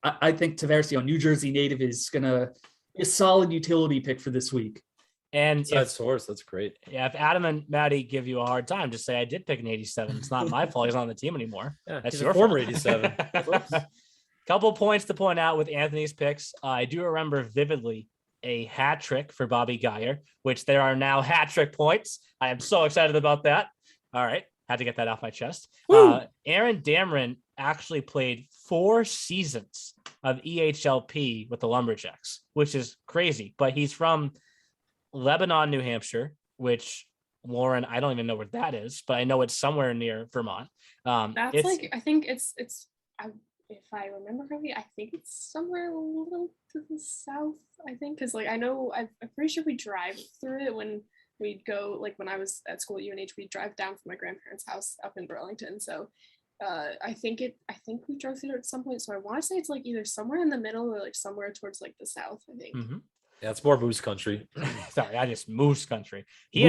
I think Tavares, New Jersey native, is going to be a solid utility pick for this week. And That's source. That's great. Yeah, if Adam and Maddie give you a hard time, just say I did pick an 87. It's not my fault. He's not on the team anymore. Yeah, That's he's your a former fault. 87. Couple points to point out with Anthony's picks. I do remember vividly a hat trick for Bobby Geyer, which there are now hat trick points. I am so excited about that. All right. Had to get that off my chest. Aaron Dameron actually played 4 seasons of EHLP with the Lumberjacks, which is crazy. But he's from Lebanon, New Hampshire, which Lauren, I don't even know where that is, but I know it's somewhere near Vermont. That's like, I think it's if I remember correctly, I think it's somewhere a little to the south, I think, because like I know I'm pretty sure we drive through it when we'd go, like when I was at school at UNH, we'd drive down from my grandparents' house up in Burlington. So I think we drove through it at some point. So I want to say it's like either somewhere in the middle or like somewhere towards like the south, I think. Mm-hmm. Yeah, it's more Moose country. Sorry, I just Moose country. He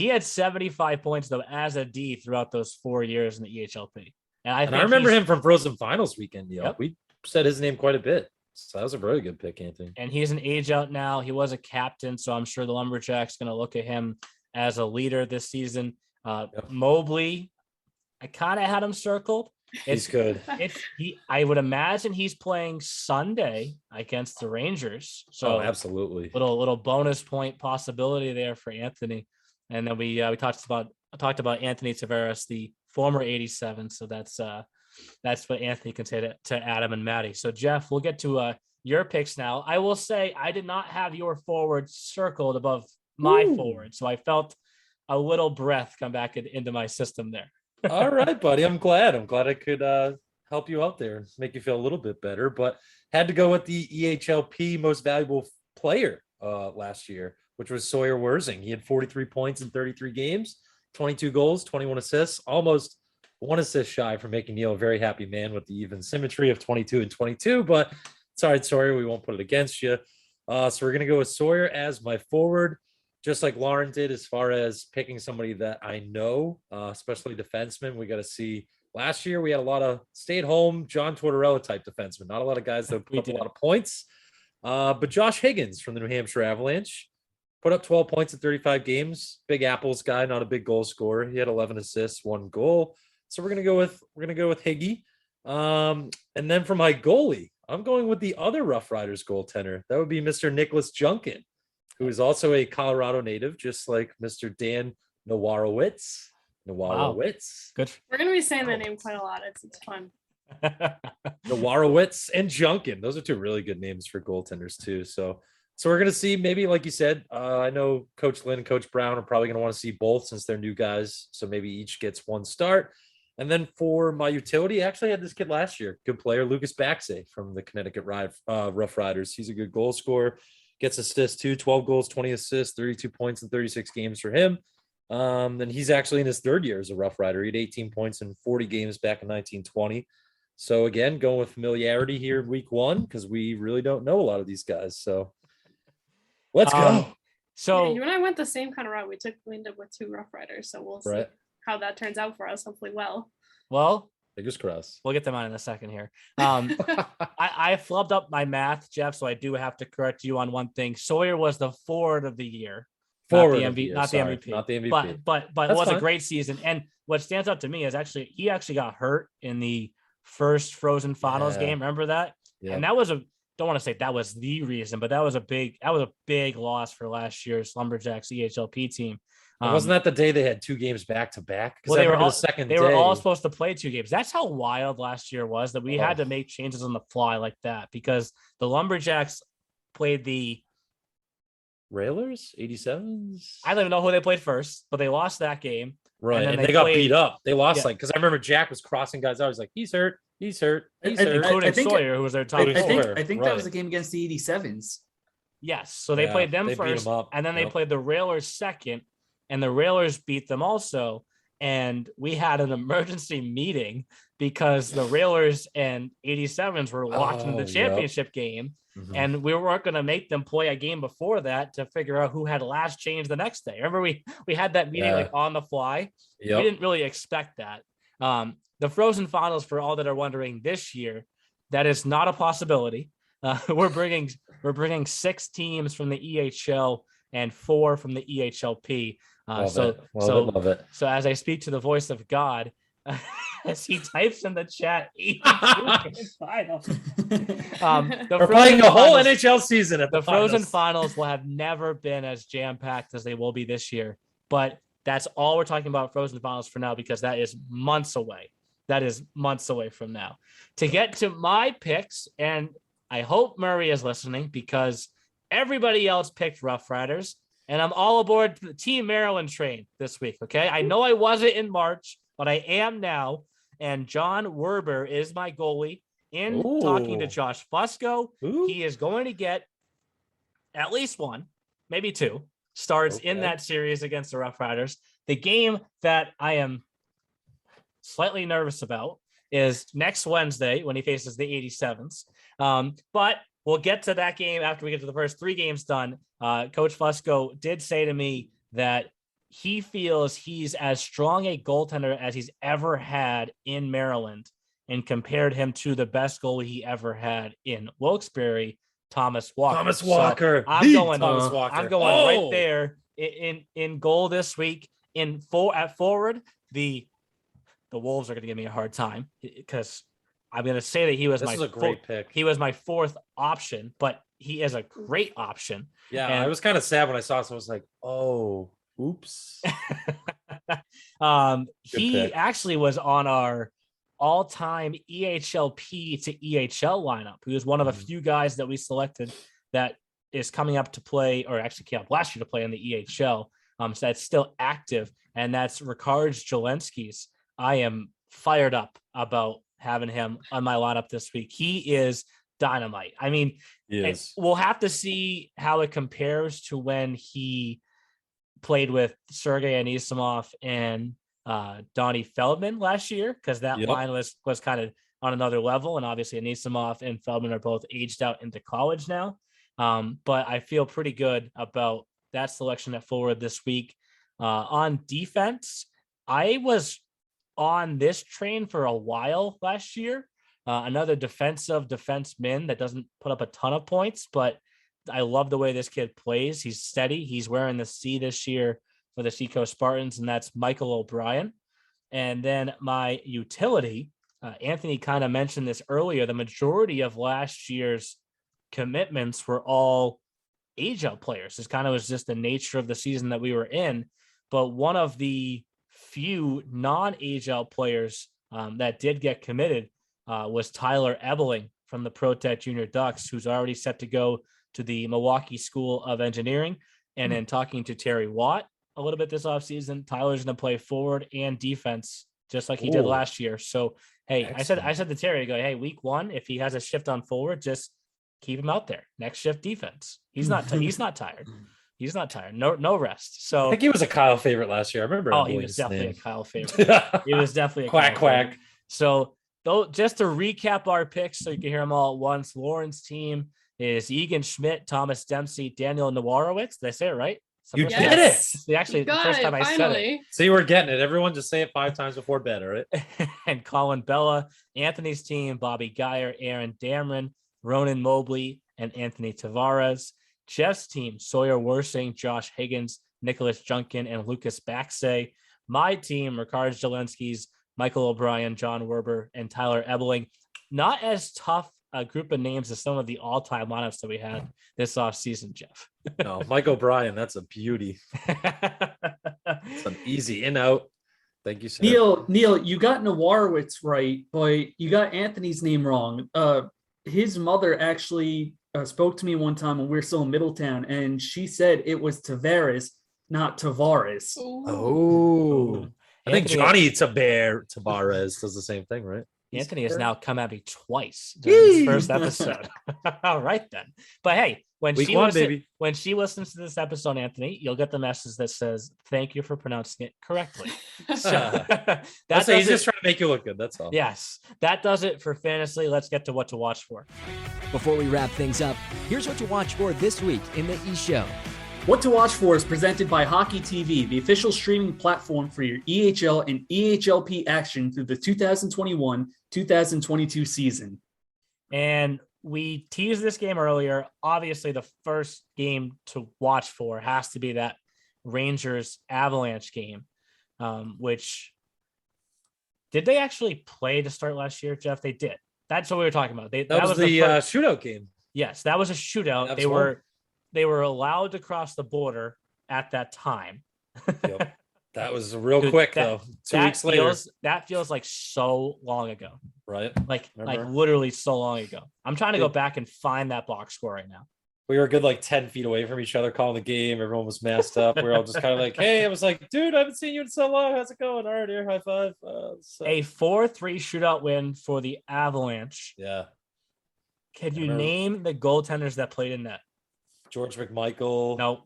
had 75 points though as a D throughout those 4 years in the EHLP. And I remember him from Frozen Finals weekend. Yep. We said his name quite a bit. So that was a really good pick, Anthony. And he's an age out now. He was a captain, so I'm sure the Lumberjacks going to look at him as a leader this season. Mobley, I kind of had him circled. He's good. I would imagine he's playing Sunday against the Rangers. So absolutely. Little bonus point possibility there for Anthony. And then we talked about Anthony Tavares, the former 87. So that's what Anthony can say to Adam and Maddie. So Jeff, we'll get to your picks now. I will say I did not have your forward circled above my Ooh. forward. So I felt a little breath come back into my system there. All right, buddy. I'm glad I could help you out there, make you feel a little bit better. But had to go with the EHLP most valuable player last year, which was Sawyer Wurzing. He had 43 points in 33 games, 22 goals, 21 assists, almost one assist shy from making Neil a very happy man with the even symmetry of 22 and 22. But it's all right, Sawyer. We won't put it against you. So we're going to go with Sawyer as my forward, just like Lauren did as far as picking somebody that I know, especially defensemen. We got to see. Last year, we had a lot of stay-at-home John Tortorella type defensemen, not a lot of guys that put up a lot of points. But Josh Higgins from the New Hampshire Avalanche put up 12 points in 35 games. Big Apples guy, not a big goal scorer. He had 11 assists, 1 goal. So we're gonna go with Higgy. And then for my goalie, I'm going with the other Rough Riders goaltender. That would be Mr. Nicholas Junkin, who is also a Colorado native, just like Mr. Dan Nowarowitz. Wow. Good. We're gonna be saying that name quite a lot. It's fun. Nowarowitz and Junkin. Those are two really good names for goaltenders too. So we're gonna see, maybe like you said, I know Coach Lynn and Coach Brown are probably gonna want to see both since they're new guys. So maybe each gets one start. And then for my utility, I actually had this kid last year, good player, Lucas Baxter from the Connecticut Rough Riders. He's a good goal scorer, gets assists too, 12 goals, 20 assists, 32 points in 36 games for him. Then he's actually in his third year as a Rough Rider. He had 18 points in 40 games back in 1920. So again, going with familiarity here in week 1, because we really don't know a lot of these guys. So let's go. So you and I went the same kind of route. We ended up with 2 Rough Riders, so we'll see how that turns out for us. Hopefully, well, fingers crossed. We'll get them on in a second here. I flubbed up my math, Jeff, so I do have to correct you on one thing. Sawyer was the forward of the year. Not the MVP. Not the MVP. But it was a great season. And what stands out to me is he actually got hurt in the first Frozen Finals game. Remember that? Yeah. And that was don't want to say that was the reason, but that was a big loss for last year's Lumberjacks EHLP team. Wasn't that the day they had 2 games back to back? Well, they were all supposed to play 2 games. That's how wild last year was, that we had to make changes on the fly like that, because the Lumberjacks played the Railers, 87s. I don't even know who they played first, but they lost that game. Right. And they got beat up. They lost because I remember Jack was crossing guys out. I was like, he's hurt. Including Sawyer, who was their top. I think that was the game against the 87s. Yes. So they played them first, and then they played the Railers second, and the Railers beat them also. And we had an emergency meeting because the Railers and 87s were watching the championship game. Mm-hmm. And we weren't going to make them play a game before that to figure out who had last change the next day. Remember, we had that meeting like on the fly. Yep. We didn't really expect that. The Frozen Finals, for all that are wondering, this year, that is not a possibility. We're bringing 6 teams from the EHL and 4 from the EHLP. So as I speak to the voice of God, as he types in the chat, we're playing a whole NHL season. The Frozen Finals will have never been as jam-packed as they will be this year. But that's all we're talking about Frozen Finals for now, because that is months away. That is months away from now. To get to my picks, and I hope Murray is listening, because everybody else picked Rough Riders, and I'm all aboard the Team Maryland train this week, okay? I know I wasn't in March, but I am now. And John Werber is my goalie. Talking to Josh Fusco, he is going to get at least 1, maybe 2 starts in that series against the Rough Riders. The game that I am slightly nervous about is next Wednesday when he faces the 87s. But we'll get to that game after we get to the first 3 games done. Coach Fusco did say to me that he feels he's as strong a goaltender as he's ever had in Maryland, and compared him to the best goalie he ever had in Wilkes-Barre, Thomas Walker. So I'm going right there in goal this week. At forward, the Wolves are going to give me a hard time, because I'm going to say that he was my great pick. He was my 4th option, but he is a great option. Yeah, and I was kind of sad when I saw it. So I was like, oh, oops. He actually was on our all-time EHLP to EHL lineup. He was one of a few guys that we selected that is coming up to play, or actually came up last year to play in the EHL. So that's still active, and that's Rickard Jelensky's. I am fired up about having him on my lineup this week. He is dynamite. I mean, we'll have to see how it compares to when he played with Sergei Anisimov and Donnie Feldman last year, because that line was kind of on another level. And obviously Anisimov and Feldman are both aged out into college now. But I feel pretty good about that selection at forward this week. On defense, I was on this train for a while last year. Another defenseman that doesn't put up a ton of points, but I love the way this kid plays. He's steady. He's wearing the C this year for the Seacoast Spartans, and that's Michael O'Brien. And then my utility, Anthony kind of mentioned this earlier, the majority of last year's commitments were all age-out players. This kind of was just the nature of the season that we were in. But one of the few non-age-out players that did get committed was Tyler Ebeling from the Pro Tech Junior Ducks, who's already set to go to the Milwaukee School of Engineering. And then talking to Terry Watt a little bit this offseason, Tyler's going to play forward and defense just like he did last year. So, hey, excellent. I said to Terry, hey, week 1, if he has a shift on forward, just keep him out there. Next shift defense. He's not tired. He's not tired. No rest. So I think he was a Kyle favorite last year. I remember. Oh, he was definitely a Kyle favorite. He was definitely a quack. Favorite. So just to recap our picks so you can hear them all at once, Lauren's team is Egan Schmidt, Thomas Dempsey, Daniel Nowarowitz. Did I say it right? You did it. It's actually the first time I said it. See, we're getting it. Everyone just say it 5 times before bed, all right? And Colin Bella, Anthony's team, Bobby Geyer, Aaron Dameron, Ronan Mobley, and Anthony Tavares. Jeff's team, Sawyer Worsing, Josh Higgins, Nicholas Junkin, and Lucas Baxter. My team, Rickard Jelensky's, Michael O'Brien, John Werber, and Tyler Ebeling. Not as tough a group of names as some of the all-time lineups that we had this offseason, Jeff. No, Mike O'Brien, that's a beauty. It's an easy in-out. Thank you, sir. Neil, you got Nowarowitz right, but you got Anthony's name wrong. His mother actually spoke to me one time when we were still in Middletown, and she said it was Tavares, not Tavares. Oh. I think Johnny Tavares does the same thing, right? Anthony has now come at me twice during this first episode. All right, then. But hey, when she listens to this episode, Anthony, you'll get the message that says, thank you for pronouncing it correctly. So he's just trying to make you look good. That's all. Yes, that does it for fantasy. Let's get to what to watch for. Before we wrap things up, here's what to watch for this week in the E-Show. What to Watch For is presented by Hockey TV, the official streaming platform for your EHL and EHLP action through the 2021-2022 season. And we teased this game earlier. Obviously, the first game to watch for has to be that Rangers Avalanche game, which did they actually play to start last year, Jeff? They did. That's what we were talking about. That was the shootout game. Yes, that was a shootout. They were allowed to cross the border at that time. Yep. That was real quick, though. 2 weeks later. That feels like so long ago. Right. Like literally so long ago. I'm trying to go back and find that box score right now. We were a good 10 feet away from each other calling the game. Everyone was masked up. We were all just kind of like, hey, I was like, dude, I haven't seen you in so long. How's it going? All right, here, high five. A 4-3 shootout win for the Avalanche. Yeah. Can you name the goaltenders that played in that? George McMichael. No.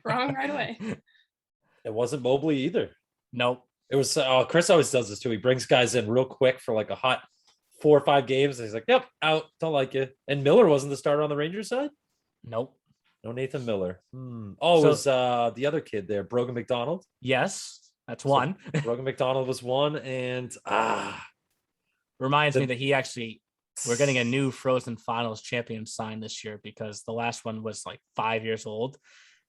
Wrong right away. It wasn't Mobley either. Nope. It was Chris always does this too. He brings guys in real quick for a hot 4 or 5 games. And he's like, yep, out. Don't like you. And Miller wasn't the starter on the Rangers side? Nope. No Nathan Miller. It was the other kid there, Brogan McDonald. Yes, that's one. Brogan McDonald was one. And reminds me that he actually... We're getting a new Frozen Finals champion sign this year because the last one was 5 years old.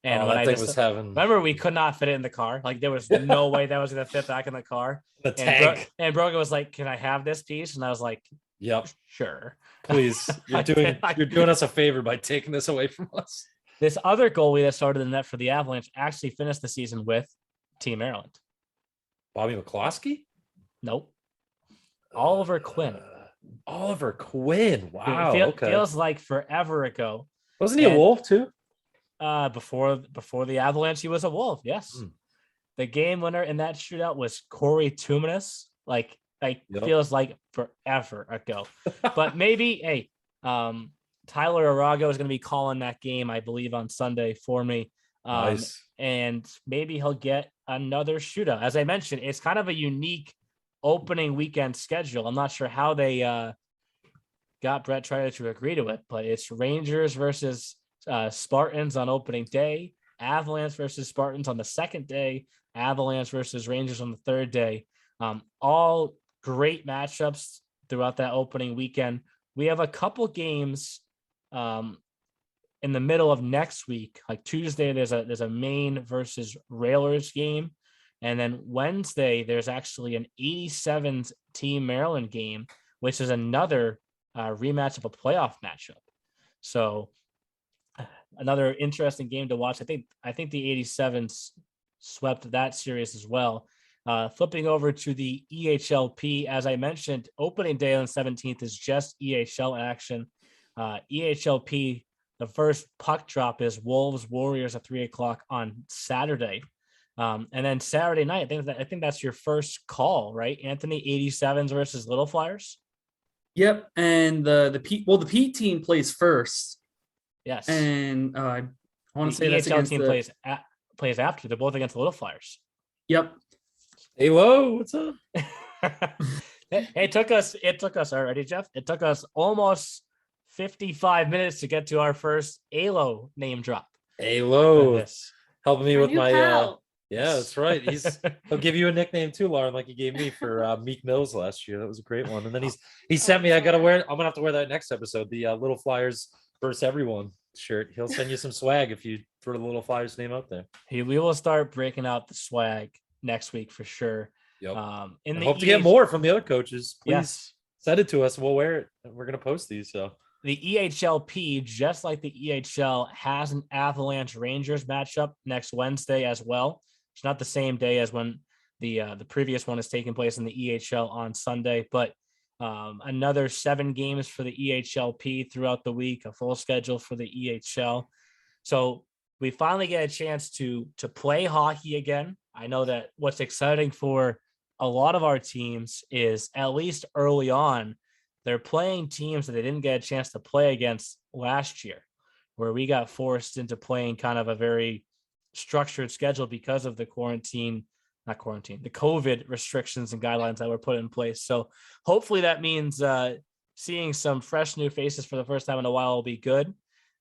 And when remember, we could not fit it in the car. There was no way that was going to fit back in the car. The tank. And Brogan was like, can I have this piece? And I was like, yep, sure. Please. You're doing us a favor by taking this away from us. This other goalie that started the net for the Avalanche actually finished the season with Team Maryland. Bobby McCloskey? Nope. Oliver Quinn. Oliver Quinn. Wow. Okay. Feels like forever ago. Wasn't he a Wolf too? Before the Avalanche, he was a Wolf. Yes. The game winner in that shootout was Corey Tumanis. Like feels like forever ago. But maybe, hey, Tyler Arago is going to be calling that game, I believe, on Sunday for me. Nice. And maybe he'll get another shootout. As I mentioned, it's kind of a unique opening weekend schedule. I'm not sure how they got Brett Trider to agree to it, but it's Rangers versus Spartans on opening day, Avalanche versus Spartans on the second day, Avalanche versus Rangers on the third day. All great matchups throughout that opening weekend. We have a couple games in the middle of next week. Like Tuesday, there's a Maine versus Railers game. And then Wednesday, there's actually an 87s Team Maryland game, which is another rematch of a playoff matchup. So another interesting game to watch. I think the 87s swept that series as well. Flipping over to the EHLP, as I mentioned, opening day on the 17th is just EHL action. EHLP, the first puck drop is Wolves Warriors at 3:00 on Saturday. And then Saturday night, I think that's your first call, right, Anthony? 87s versus Little Flyers. Yep, and the Pete team plays first. Yes, and I want to say the that's EHL against team plays after. They're both against the Little Flyers. Yep. Hey, whoa, what's up? It took us already, Jeff. It took us almost 55 minutes to get to our first ALO name drop. ALO, helping me with my Yeah, that's right. He'll give you a nickname too, Lauren, like he gave me for Meek Mills last year. That was a great one. And then he sent me. I'm gonna have to wear that next episode. The Little Flyers versus everyone shirt. He'll send you some swag if you throw the Little Flyers name out there. We will start breaking out the swag next week for sure. Yep. I hope to get more from the other coaches. Please send it to us. We'll wear it. We're gonna post these. So the EHLP, just like the EHL, has an Avalanche Rangers matchup next Wednesday as well. It's not the same day as when the previous one is taking place in the EHL on Sunday, but another 7 games for the EHLP throughout the week, a full schedule for the EHL. So we finally get a chance to play hockey again. I know that what's exciting for a lot of our teams is, at least early on, they're playing teams that they didn't get a chance to play against last year, where we got forced into playing kind of a very structured schedule because of the the COVID restrictions and guidelines that were put in place. So hopefully that means seeing some fresh new faces for the first time in a while will be good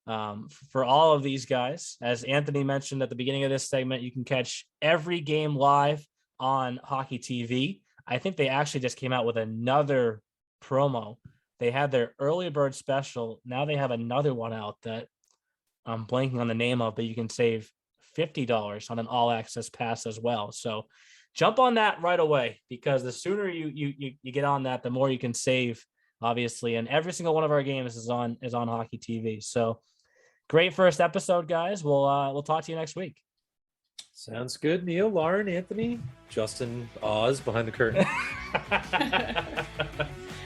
for all of these guys. As Anthony mentioned at the beginning of this segment, you can catch every game live on Hockey TV. I think they actually just came out with another promo. They had their early bird special. Now they have another one out that I'm blanking on the name of, but you can save $50 on an all access pass as well. So jump on that right away, because the sooner you get on that, the more you can save, obviously. And every single one of our games is on Hockey TV. So great first episode, guys. We'll talk to you next week. Sounds good. Neil, Lauren, Anthony, Justin Oz behind the curtain.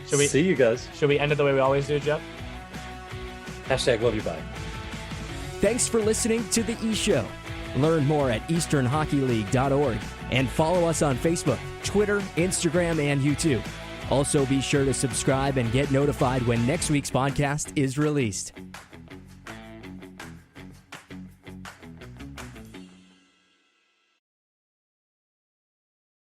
See you guys. Should we end it the way we always do, Jeff? # love you, bye. Thanks for listening to The E-Show. Learn more at easternhockeyleague.org and follow us on Facebook, Twitter, Instagram, and YouTube. Also, be sure to subscribe and get notified when next week's podcast is released.